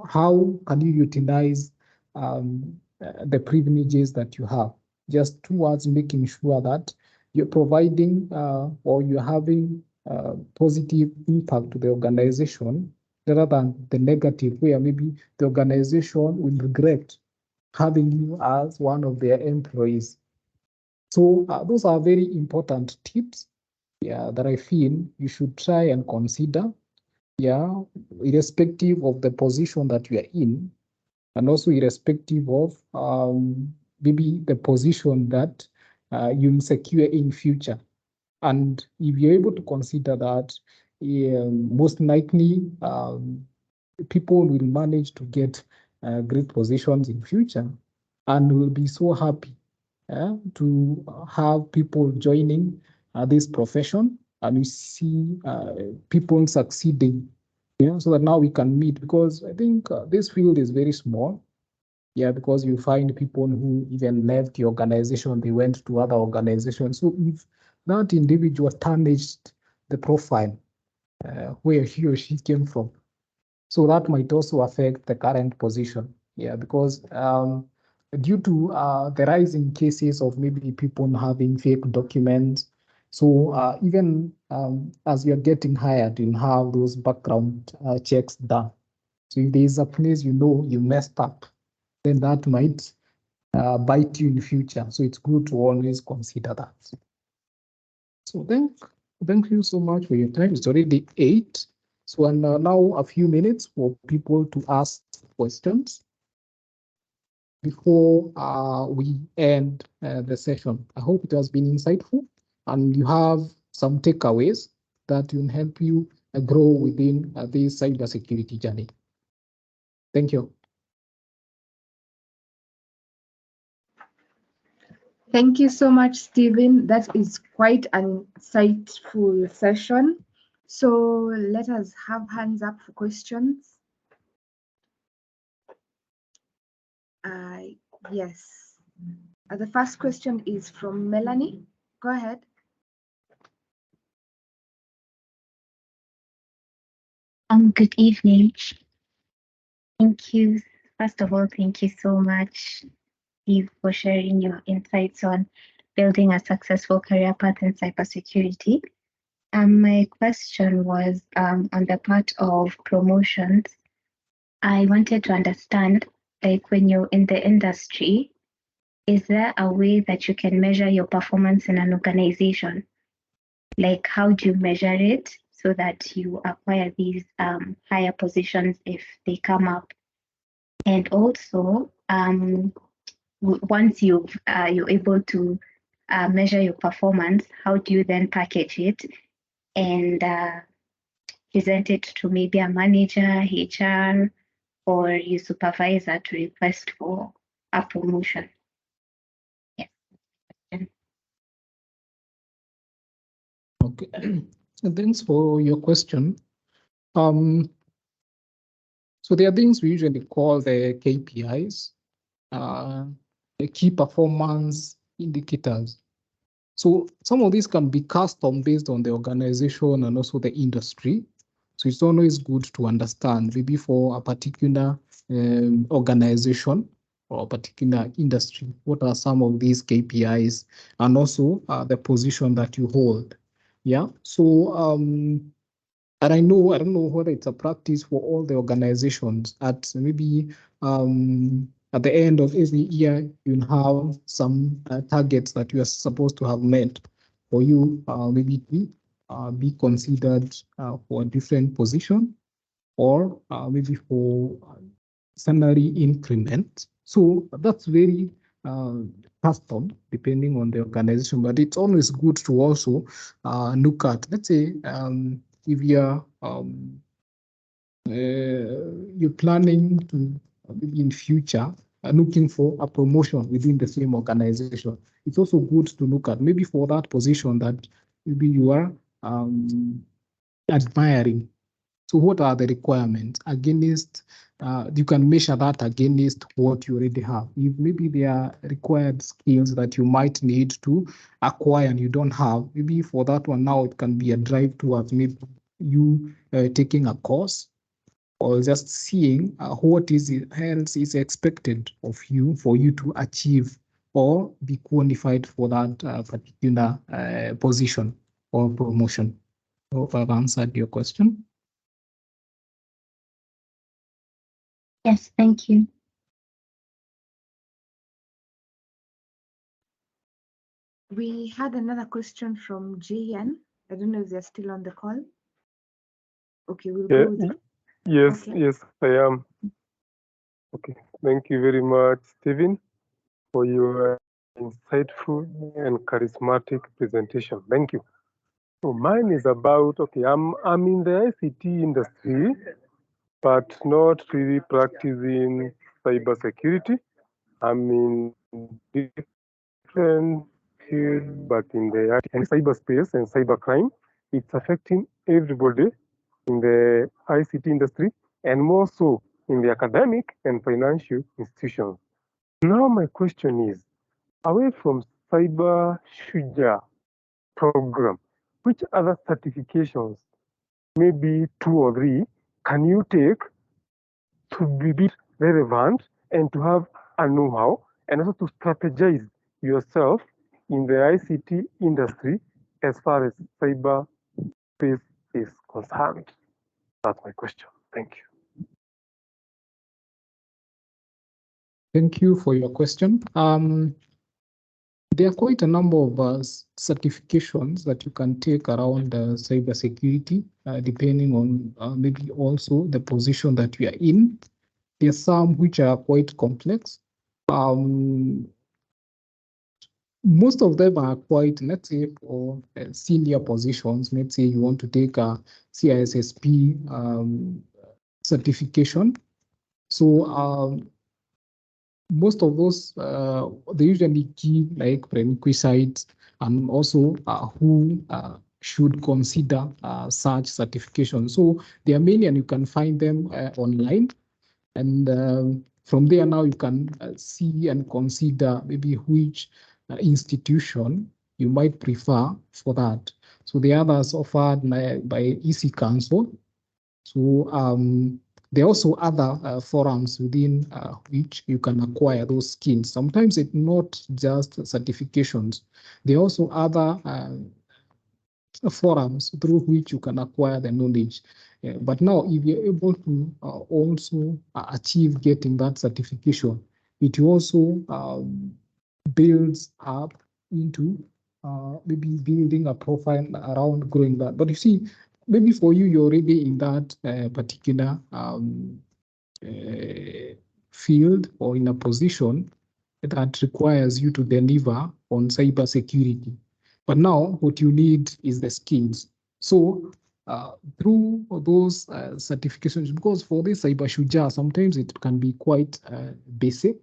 how can you utilize the privileges that you have, just towards making sure that you're providing or you're having positive impact to the organization rather than the negative, where maybe the organization will regret having you as one of their employees. So those are very important tips, yeah, that I feel you should try and consider, yeah, irrespective of the position that you are in, and also irrespective of maybe the position that you'll secure in future. And if you're able to consider that, most likely people will manage to get great positions in future and will be so happy to have people joining this profession, and we see people succeeding. Yeah, so that now we can meet, because I think this field is very small. Yeah, because you find people who even left the organization, they went to other organizations. So if that individual tarnished the profile where he or she came from, so that might also affect the current position. Yeah, because due to the rising cases of maybe people having fake documents, so even as you're getting hired, you'll have those background checks done. So if there's a place you messed up, then that might bite you in the future. So it's good to always consider that. So thank you so much for your time. It's already 8. So and now a few minutes for people to ask questions before we end the session. I hope it has been insightful and you have some takeaways that will help you grow within this cybersecurity journey. Thank you. Thank you so much, Stephen. That is quite an insightful session. So let us have hands up for questions. Yes. The first question is from Melanie. Go ahead. Good evening. Thank you. First of all, thank you so much, Steve, for sharing your insights on building a successful career path in cybersecurity. My question was on the part of promotions. I wanted to understand, like when you're in the industry, is there a way that you can measure your performance in an organization? Like, how do you measure it so that you acquire these higher positions if they come up? And also, once you're able to measure your performance, how do you then package it and present it to maybe a manager, HR, or your supervisor to request for a promotion? Yes. Okay. Thanks for your question. So there are things we usually call the KPIs, the key performance indicators. So some of these can be custom based on the organization and also the industry. So it's always good to understand, maybe for a particular organization or a particular industry, what are some of these KPIs and also the position that you hold. Yeah. So and I don't know whether it's a practice for all the organizations at maybe at the end of every year, you have some targets that you are supposed to have met for you maybe to be considered for a different position or maybe for salary increment. So that's very custom depending on the organization, but it's always good to also look at, let's say, if you're planning to maybe in future looking for a promotion within the same organization, it's also good to look at maybe for that position that maybe you are admiring. So what are the requirements against, you can measure that against what you already have. If maybe there are required skills that you might need to acquire and you don't have, maybe for that one now it can be a drive towards maybe you taking a course or just seeing what else is expected of you for you to achieve or be qualified for that particular position or promotion. I hope I've answered your question. Yes, thank you. We had another question from JN. I don't know if they're still on the call. Okay, we'll go with it. Yes, Okay. yes, I am. Okay, thank you very much, Stephen, for your insightful and charismatic presentation. Thank you. So mine is about, okay, I'm in the ICT industry, but not really practicing cybersecurity. I'm in different field, but in the cyberspace and cybercrime, it's affecting everybody in the ICT industry and more so in the academic and financial institutions. Now my question is, away from Cyber Shuja program, which other certifications, maybe 2 or 3, can you take to be relevant and to have a know-how and also to strategize yourself in the ICT industry as far as cyber space is concerned? That's my question. Thank you. Thank you for your question. There are quite a number of certifications that you can take around cybersecurity, depending on maybe also the position that you are in. There are some which are quite complex. Most of them are quite, let's say, for senior positions. Let's say you want to take a CISSP certification. So most of those, they usually give like prerequisites and also who should consider such certifications. So there are many and you can find them online. And from there now you can see and consider maybe which institution you might prefer for that. So the others offered by EC Council. So there are also other forums within which you can acquire those skills. Sometimes it's not just certifications. There are also other forums through which you can acquire the knowledge. But now, if you're able to also achieve getting that certification, it also builds up into maybe building a profile around growing that. But you see, maybe for you, you're already in that particular field or in a position that requires you to deliver on cybersecurity. But now what you need is the skills. So through those certifications, because for this cyber shuja, sometimes it can be quite basic.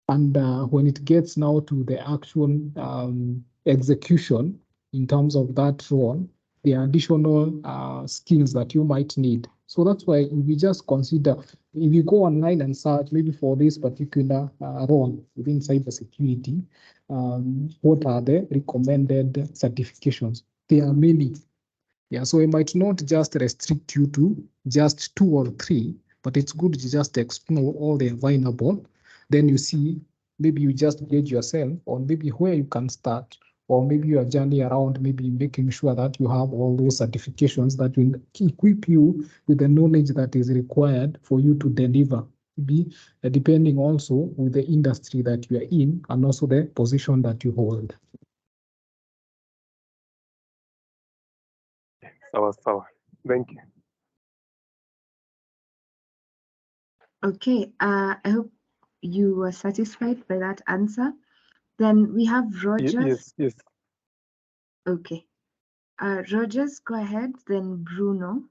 And when it gets now to the actual execution in terms of that role, the additional skills that you might need. So that's why if you just consider, if you go online and search maybe for this particular role within cybersecurity, what are the recommended certifications? There are many. Yeah, so it might not just restrict you to just 2 or 3, but it's good to just explore all the available. Then you see, maybe you just gauge yourself on maybe where you can start, or maybe your journey around maybe making sure that you have all those certifications that will equip you with the knowledge that is required for you to deliver. Be depending also with the industry that you are in and also the position that you hold. Sawa. Thank you. Okay, I hope you were satisfied by that answer. Then we have Rogers. Yes. Okay. Rogers, go ahead. Then Bruno.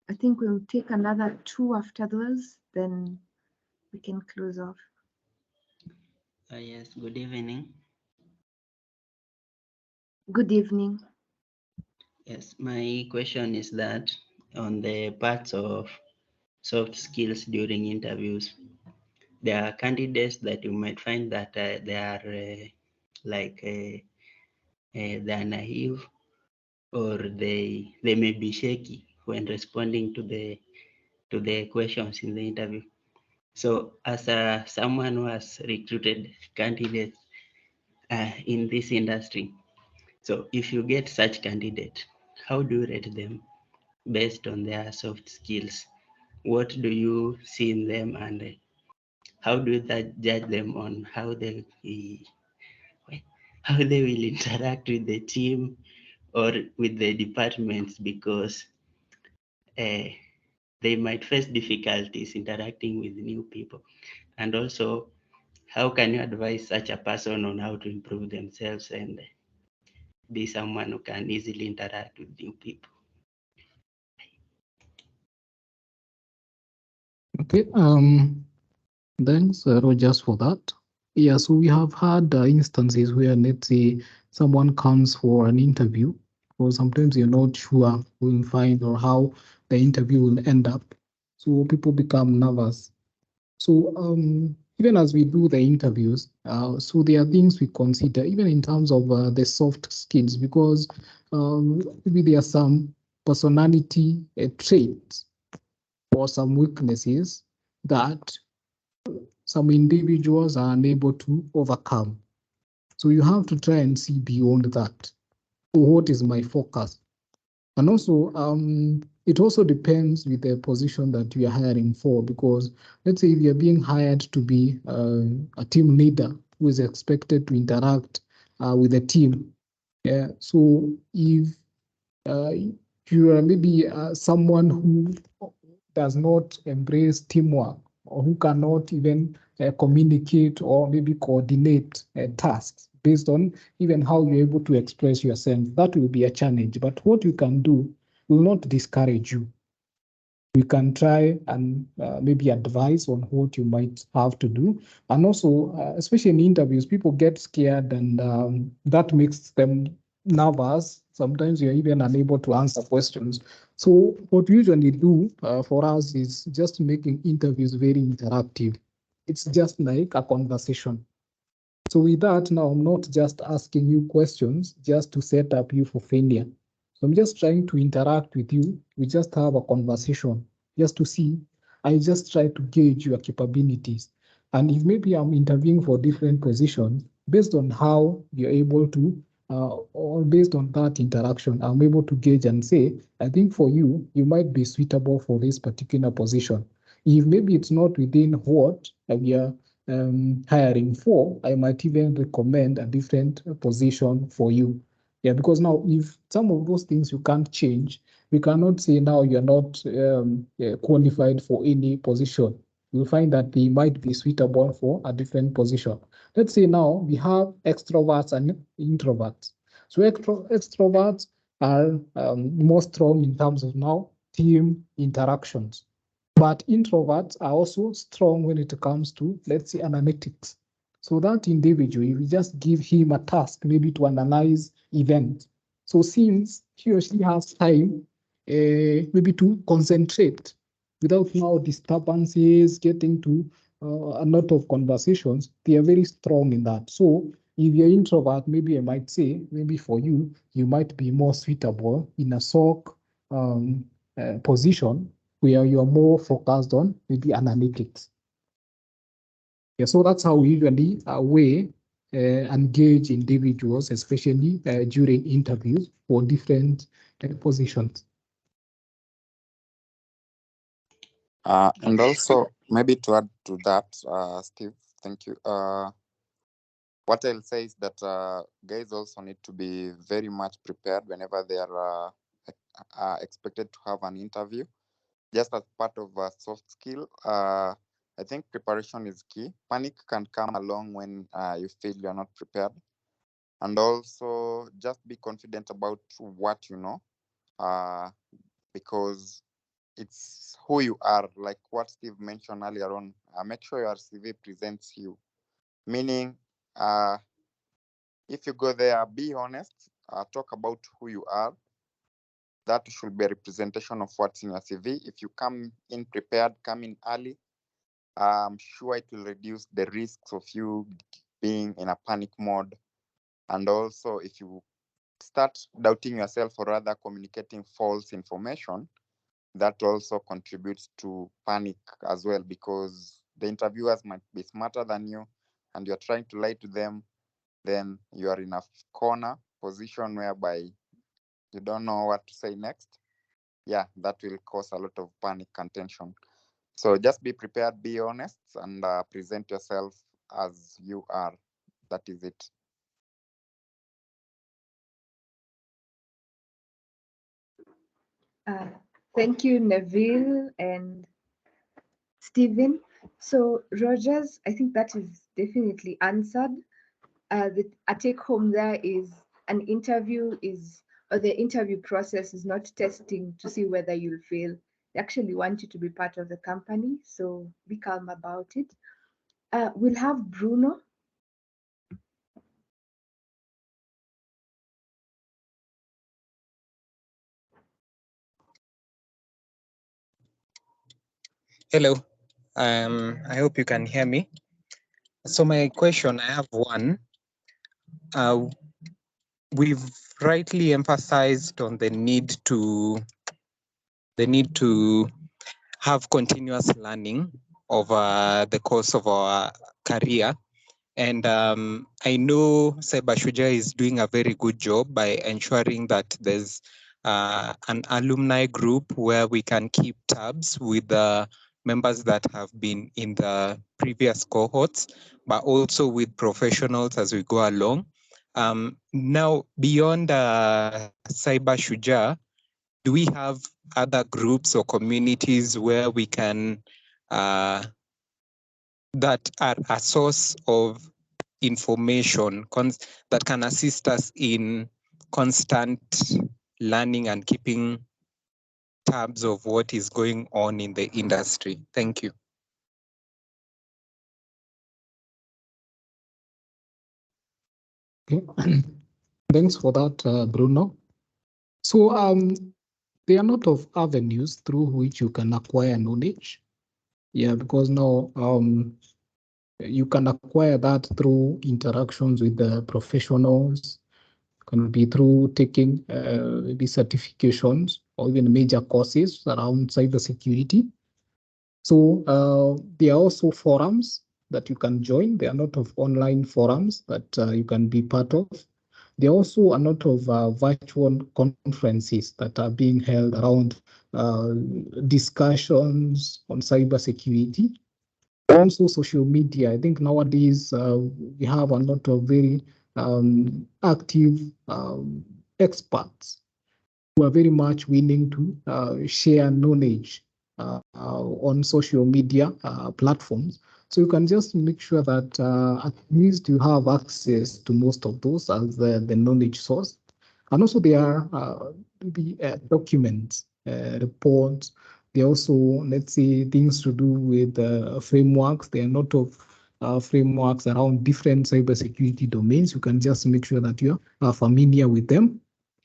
I think we'll take another 2 after those, then we can close off. Yes, good evening. Good evening. Yes, my question is that on the parts of soft skills during interviews, there are candidates that you might find that they are they're naive, or they may be shaky when responding to the questions in the interview. So as someone who has recruited candidates in this industry, so if you get such candidate, how do you rate them based on their soft skills? What do you see in them, and how do you judge them on how they will interact with the team or with the departments, because they might face difficulties interacting with new people? And also, how can you advise such a person on how to improve themselves and be someone who can easily interact with new people? Okay, thanks, Rogers, for that. Yeah, so we have had instances where, let's say, someone comes for an interview, or sometimes you're not sure who will find or how the interview will end up. So people become nervous. So even as we do the interviews, so there are things we consider, even in terms of the soft skills, because maybe there are some personality traits or some weaknesses that some individuals are unable to overcome. So you have to try and see beyond that. So what is my focus? And also, it also depends with the position that you are hiring for, because let's say if you're being hired to be a team leader who is expected to interact with the team. Yeah. So if you are maybe someone who does not embrace teamwork, or who cannot even communicate or maybe coordinate tasks based on even how you're able to express yourself, that will be a challenge. But what you can do will not discourage you. You can try and maybe advise on what you might have to do. And also, especially in interviews, people get scared, and that makes them nervous. Sometimes you're even unable to answer questions. So what we usually do for us is just making interviews very interactive. It's just like a conversation. So with that, now I'm not just asking you questions just to set up you for failure. So I'm just trying to interact with you. We just have a conversation just to see. I just try to gauge your capabilities. And if maybe I'm interviewing for different positions, based on how you're able to, or based on that interaction, I'm able to gauge and say, I think for you, you might be suitable for this particular position. If maybe it's not within what we are hiring for, I might even recommend a different position for you. Yeah, because now if some of those things you can't change, we cannot say now you're not qualified for any position. You'll find that they might be suitable for a different position. Let's say now we have extroverts and introverts. So extroverts are more strong in terms of now team interactions. But introverts are also strong when it comes to, let's say, analytics. So that individual, if you just give him a task, maybe to analyze events, So since he or she has time, maybe to concentrate without now disturbances, getting to a lot of conversations, they are very strong in that. So if you're introvert, maybe I might say, maybe for you, you might be more suitable in a SOC position where you're more focused on maybe analytics. Yeah, so that's how we usually weigh engage individuals, especially during interviews for different positions. And also, maybe to add to that, Steve, thank you. What I'll say is that guys also need to be very much prepared whenever they are expected to have an interview. Just as part of a soft skill, I think preparation is key. Panic can come along when you feel you're not prepared. And also, just be confident about what you know, because it's who you are, like what Steve mentioned earlier on. Make sure your CV presents you, meaning if you go there, be honest, talk about who you are. That should be a representation of what's in your CV. If you come in prepared, come in early, I'm sure it will reduce the risks of you being in a panic mode. And also, if you start doubting yourself or rather communicating false information, that also contributes to panic as well, because the interviewers might be smarter than you and you're trying to lie to them. Then you are in a corner position whereby you don't know what to say next. Yeah, that will cause a lot of panic and tension. So just be prepared, be honest, and present yourself as you are. That is it. Thank you, Neville and Stephen. So, Rogers, I think that is definitely answered. A take home there is an interview or the interview process is not testing to see whether you'll fail. They actually want you to be part of the company, so be calm about it. We'll have Bruno. Hello, I hope you can hear me. So my question, I have one. We've rightly emphasized on the need to have continuous learning over the course of our career. And I know Cybersecurity is doing a very good job by ensuring that there's an alumni group where we can keep tabs with the members that have been in the previous cohorts, but also with professionals as we go along. Now, beyond Cybersecurity, do we have other groups or communities where we can that are a source of information that can assist us in constant learning and keeping tabs of what is going on in the industry? Thank you. Okay. Thanks for that, Bruno. So there are a lot of avenues through which you can acquire knowledge. Yeah, because now you can acquire that through interactions with the professionals. It can be through taking maybe certifications or even major courses around cybersecurity. So there are also forums that you can join. There are a lot of online forums that you can be part of. There are also a lot of virtual conferences that are being held around discussions on cybersecurity. Also social media. I think nowadays we have a lot of very active experts who are very much willing to share knowledge on social media platforms. So you can just make sure that at least you have access to most of those as the knowledge source. And also there are documents, reports. There are also, let's say, things to do with frameworks. There are a lot of frameworks around different cybersecurity domains. You can just make sure that you are familiar with them.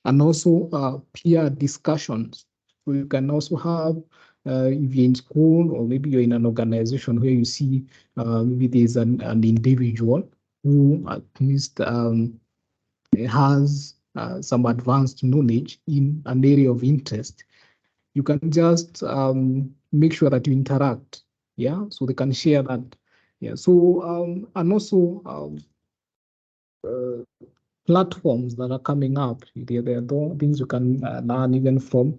and also peer discussions. So you can also have, if you're in school or maybe you're in an organization where you see maybe there's an individual who at least has some advanced knowledge in an area of interest, you can just make sure that you interact, yeah, so they can share that. Yeah, so and also platforms that are coming up, there are things you can learn even from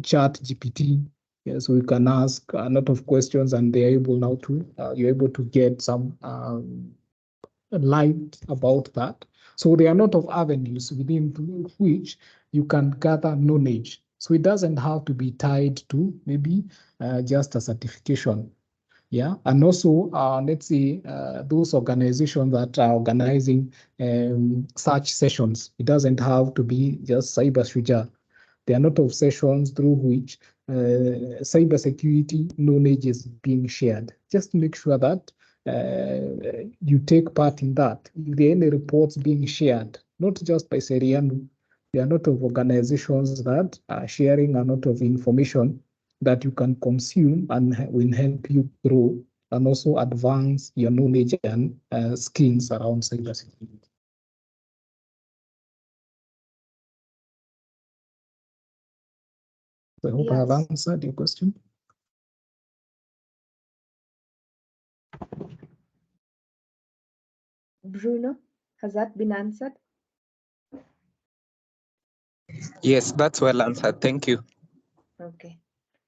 chat GPT. Yeah, so you can ask a lot of questions and they're able now to you're able to get some light about that. So there are a lot of avenues within which you can gather knowledge. So it doesn't have to be tied to maybe just a certification. Yeah, and also let's say those organizations that are organizing such sessions, it doesn't have to be just cyber shuja. There are a lot of sessions through which cybersecurity knowledge is being shared. Just make sure that you take part in that. If there are any reports being shared, not just by Serianu, there are a lot of organizations that are sharing a lot of information that you can consume and will help you grow and also advance your knowledge and skills around cybersecurity. I hope I have Yes. answered your question. Bruno, has that been answered? Yes, that's well answered. Thank you. Okay.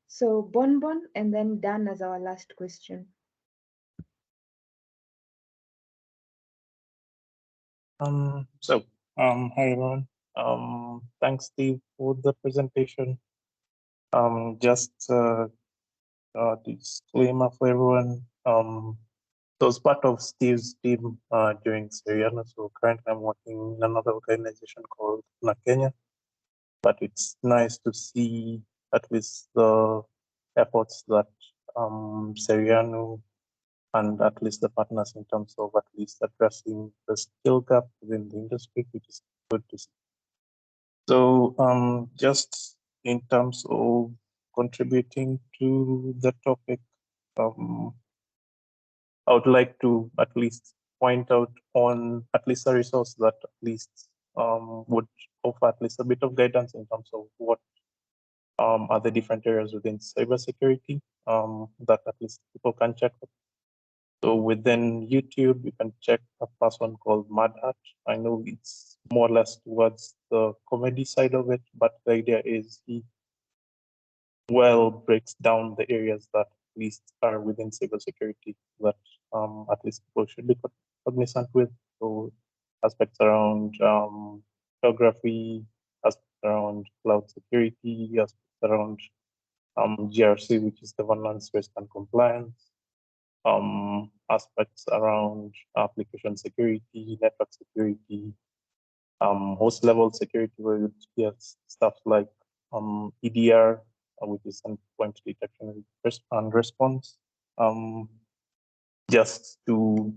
So Bonbon and then Dan as our last question. Hi everyone. Thanks Steve for the presentation. Just disclaimer for everyone. So as part of Steve's team during Seriana, so currently I'm working in another organization called Na Kenya, but it's nice to see at least the efforts that Seriano and at least the partners in terms of at least addressing the skill gap within the industry, which is good to see. So just in terms of contributing to the topic, I would like to at least point out on at least a resource that at least would offer at least a bit of guidance in terms of what are the different areas within cybersecurity that at least people can check. So within YouTube, you can check a person called Mad Hat. I know it's more or less towards the comedy side of it, but the idea is he well breaks down the areas that at least are within cybersecurity that at least people should be cognizant with. So aspects around geography, aspects around cloud security, aspects around GRC, which is governance, risk, and compliance. Aspects around application security, network security, host level security, where you get stuff like EDR, which is endpoint detection and response. Just to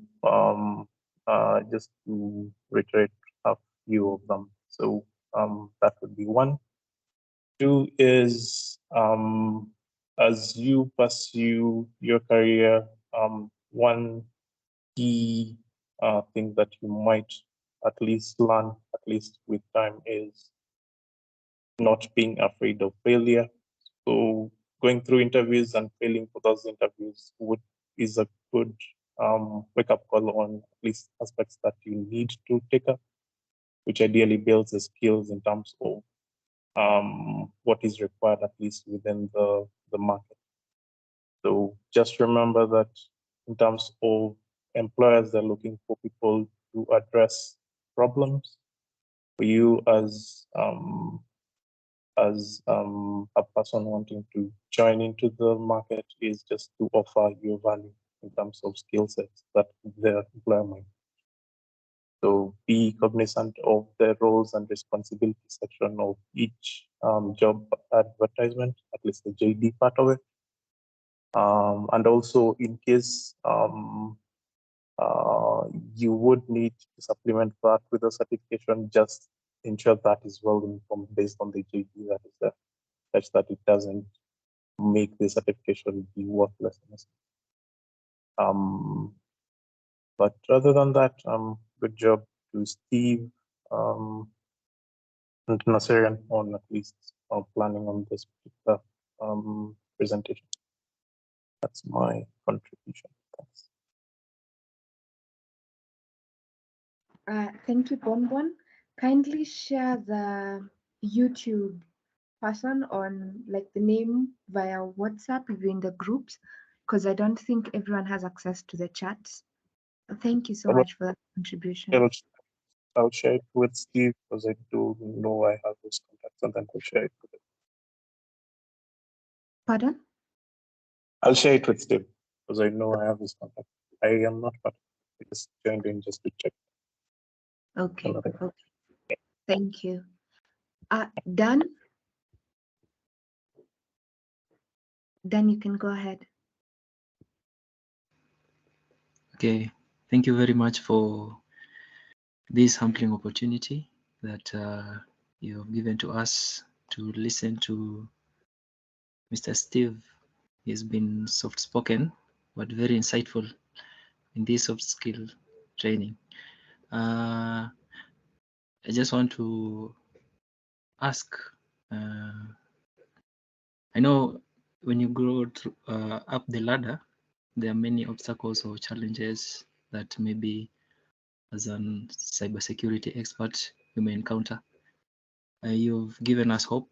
reiterate a few of them. So that would be one. Two is as you pursue your career, one key thing that you might at least learn, at least with time, is not being afraid of failure. So going through interviews and failing for those interviews is a good wake-up call on at least aspects that you need to take up, which ideally builds the skills in terms of what is required at least within the market. So just remember that in terms of employers, they're looking for people to address problems. For you as a person wanting to join into the market is just to offer your value in terms of skill sets that the employer might. So be cognizant of the roles and responsibility section of each job advertisement, at least the JD part of it. And also in case you would need to supplement that with a certification, just ensure that is well informed based on the JD that is there, such that it doesn't make the certification be worthless. But other than that, good job to Steve and Naserian on at least planning on this particular presentation. That's my contribution. Thanks. Thank you, Bonbon. Kindly share the YouTube person on like the name via WhatsApp if you're in the groups, because I don't think everyone has access to the chats. Thank you so much for that contribution. I'll share it with Steve because I do know I have his contacts, and then we'll share it with him. Pardon? I'll share it with Steve because I know I have his contact. I am not part of it. I just joined in just to check. Okay. Okay. Thank you. Dan? Dan, you can go ahead. Okay, thank you very much for this humbling opportunity that you have given to us to listen to Mr. Steve. He's been soft-spoken, but very insightful in this soft skill training. I just want to ask, I know when you grow up the ladder, there are many obstacles or challenges that maybe as a cybersecurity expert you may encounter. You've given us hope,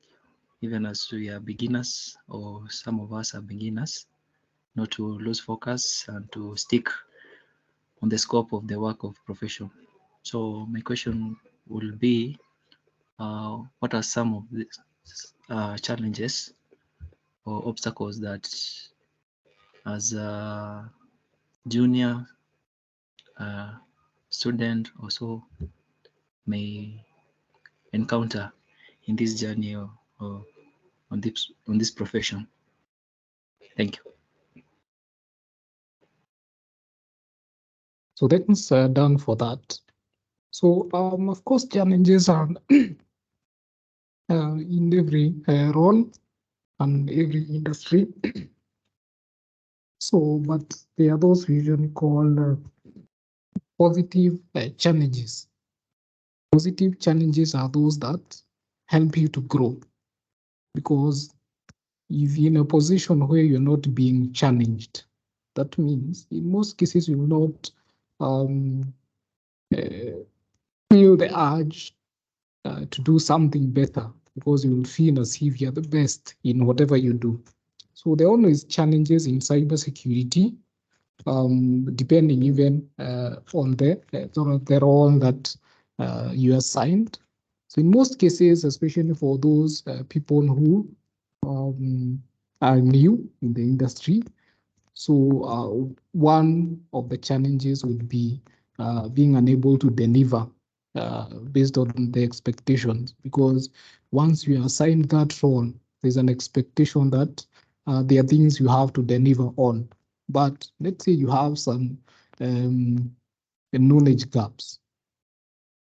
even as we are beginners, or some of us are beginners, not to lose focus and to stick on the scope of the work of profession. So my question will be, what are some of the challenges or obstacles that as a junior student also may encounter in this journey or on this profession? Thank you. So thanks, Dan, for that. So of course, challenges are in every role and every industry. So, but there are those we usually call positive challenges. Positive challenges are those that help you to grow, because if you're in a position where you're not being challenged, that means in most cases you will not feel the urge to do something better, because you will feel as if you're the best in whatever you do. So there are always challenges in cybersecurity, depending even on the role that you assigned. So in most cases, especially for those people who are new in the industry, so one of the challenges would be being unable to deliver based on the expectations, because once you are assigned that role, there's an expectation that there are things you have to deliver on. But let's say you have some knowledge gaps.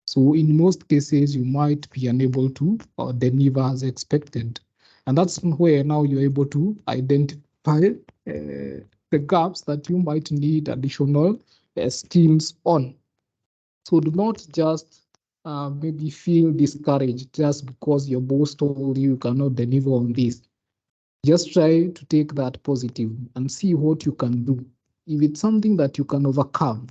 So in most cases, you might be unable to deliver as expected. And that's where now you're able to identify the gaps that you might need additional skills on. So do not just maybe feel discouraged just because your boss told you cannot deliver on this. Just try to take that positive and see what you can do. If it's something that you can overcome,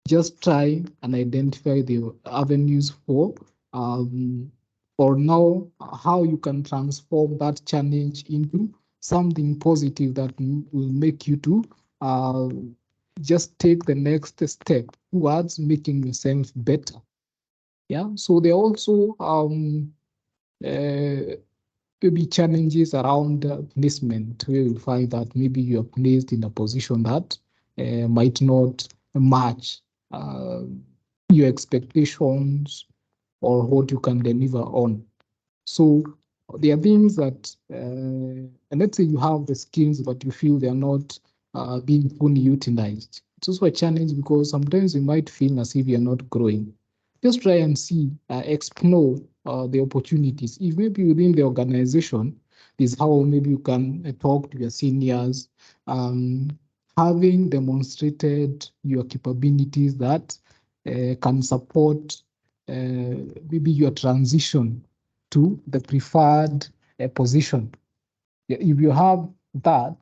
just try and identify the avenues for or know how you can transform that challenge into something positive that will make you to just take the next step towards making yourself better. Yeah, so there are also maybe challenges around placement, where you find that maybe you are placed in a position that might not match your expectations or what you can deliver on. So there are things that, and let's say you have the skills, but you feel they are not being fully utilized. It's also a challenge because sometimes you might feel as if you're not growing. just try and see, explore the opportunities. If maybe within the organization, is how maybe you can talk to your seniors, having demonstrated your capabilities that can support maybe your transition to the preferred position. If you have that,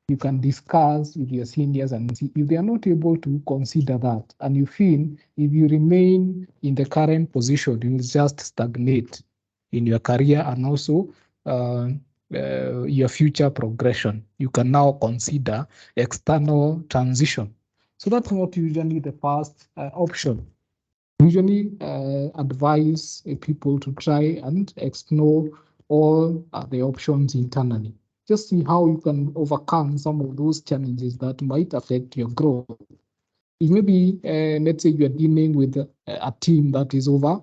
you can discuss with your seniors and see if they are not able to consider that. And you feel if you remain in the current position, you will just stagnate in your career and also your future progression. You can now consider external transition. So that's not usually the first option. Usually advise people to try and explore all the options internally. Just see how you can overcome some of those challenges that might affect your growth. If maybe, let's say you're dealing with a team that is over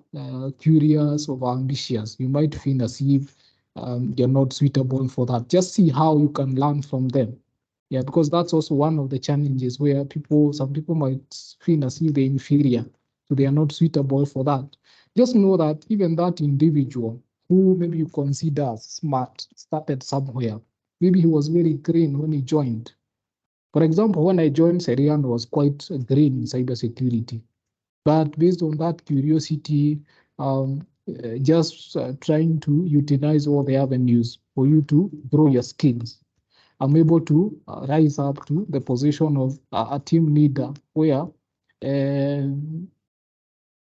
curious, over ambitious, you might feel as if you're not suitable for that. Just see how you can learn from them. Yeah, because that's also one of the challenges where some people might feel as if they're inferior, so they are not suitable for that. Just know that even that individual who maybe you consider smart started somewhere. Maybe he was very green when he joined. For example, when I joined, Serian was quite green in cybersecurity. But based on that curiosity, just trying to utilize all the avenues for you to grow your skills, I'm able to rise up to the position of a team leader where I'm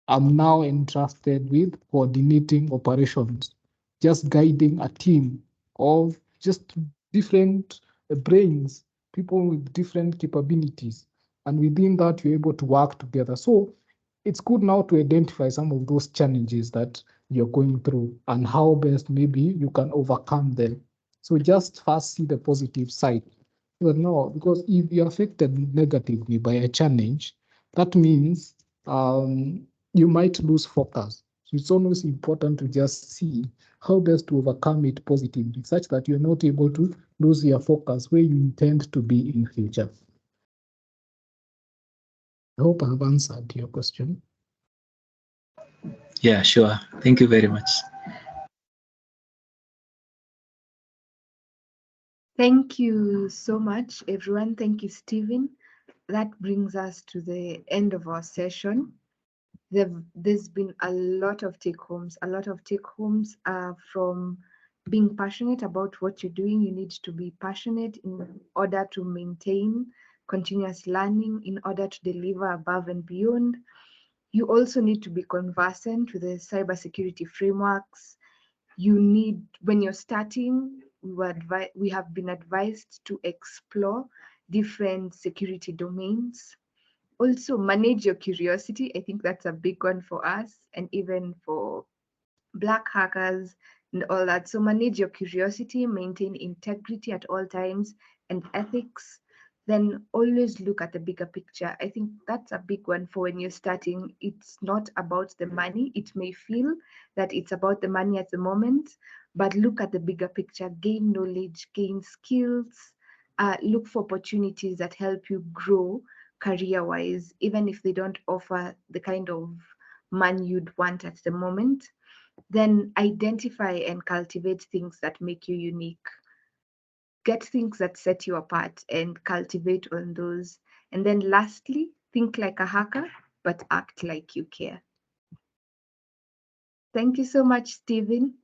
now entrusted with coordinating operations, just guiding a team of just different brains, people with different capabilities. And within that, you're able to work together. So it's good now to identify some of those challenges that you're going through and how best maybe you can overcome them. So just first see the positive side. But no, because if you're affected negatively by a challenge, that means you might lose focus. So it's always important to just see how best to overcome it positively, such that you're not able to lose your focus where you intend to be in future. I hope I've answered your question. Yeah, sure. Thank you very much. Thank you so much, everyone. Thank you, Stephen. That brings us to the end of our session. There's been a lot of take-homes. A lot of take-homes from being passionate about what you're doing. You need to be passionate in order to maintain continuous learning, in order to deliver above and beyond. You also need to be conversant with the cybersecurity frameworks. You need, when you're starting, we have been advised to explore different security domains. Also, manage your curiosity. I think that's a big one for us and even for Black hackers and all that. So manage your curiosity, maintain integrity at all times and ethics. Then always look at the bigger picture. I think that's a big one for when you're starting. It's not about the money. It may feel that it's about the money at the moment, but look at the bigger picture, gain knowledge, gain skills, look for opportunities that help you grow career-wise, even if they don't offer the kind of money you'd want at the moment. Then identify and cultivate things that make you unique. Get things that set you apart and cultivate on those. And then lastly, think like a hacker, but act like you care. Thank you so much, Stephen,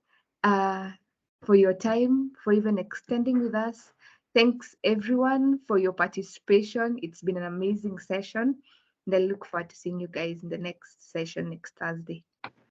for your time, for even extending with us. Thanks everyone for your participation. It's been an amazing session. And I look forward to seeing you guys in the next session next Thursday.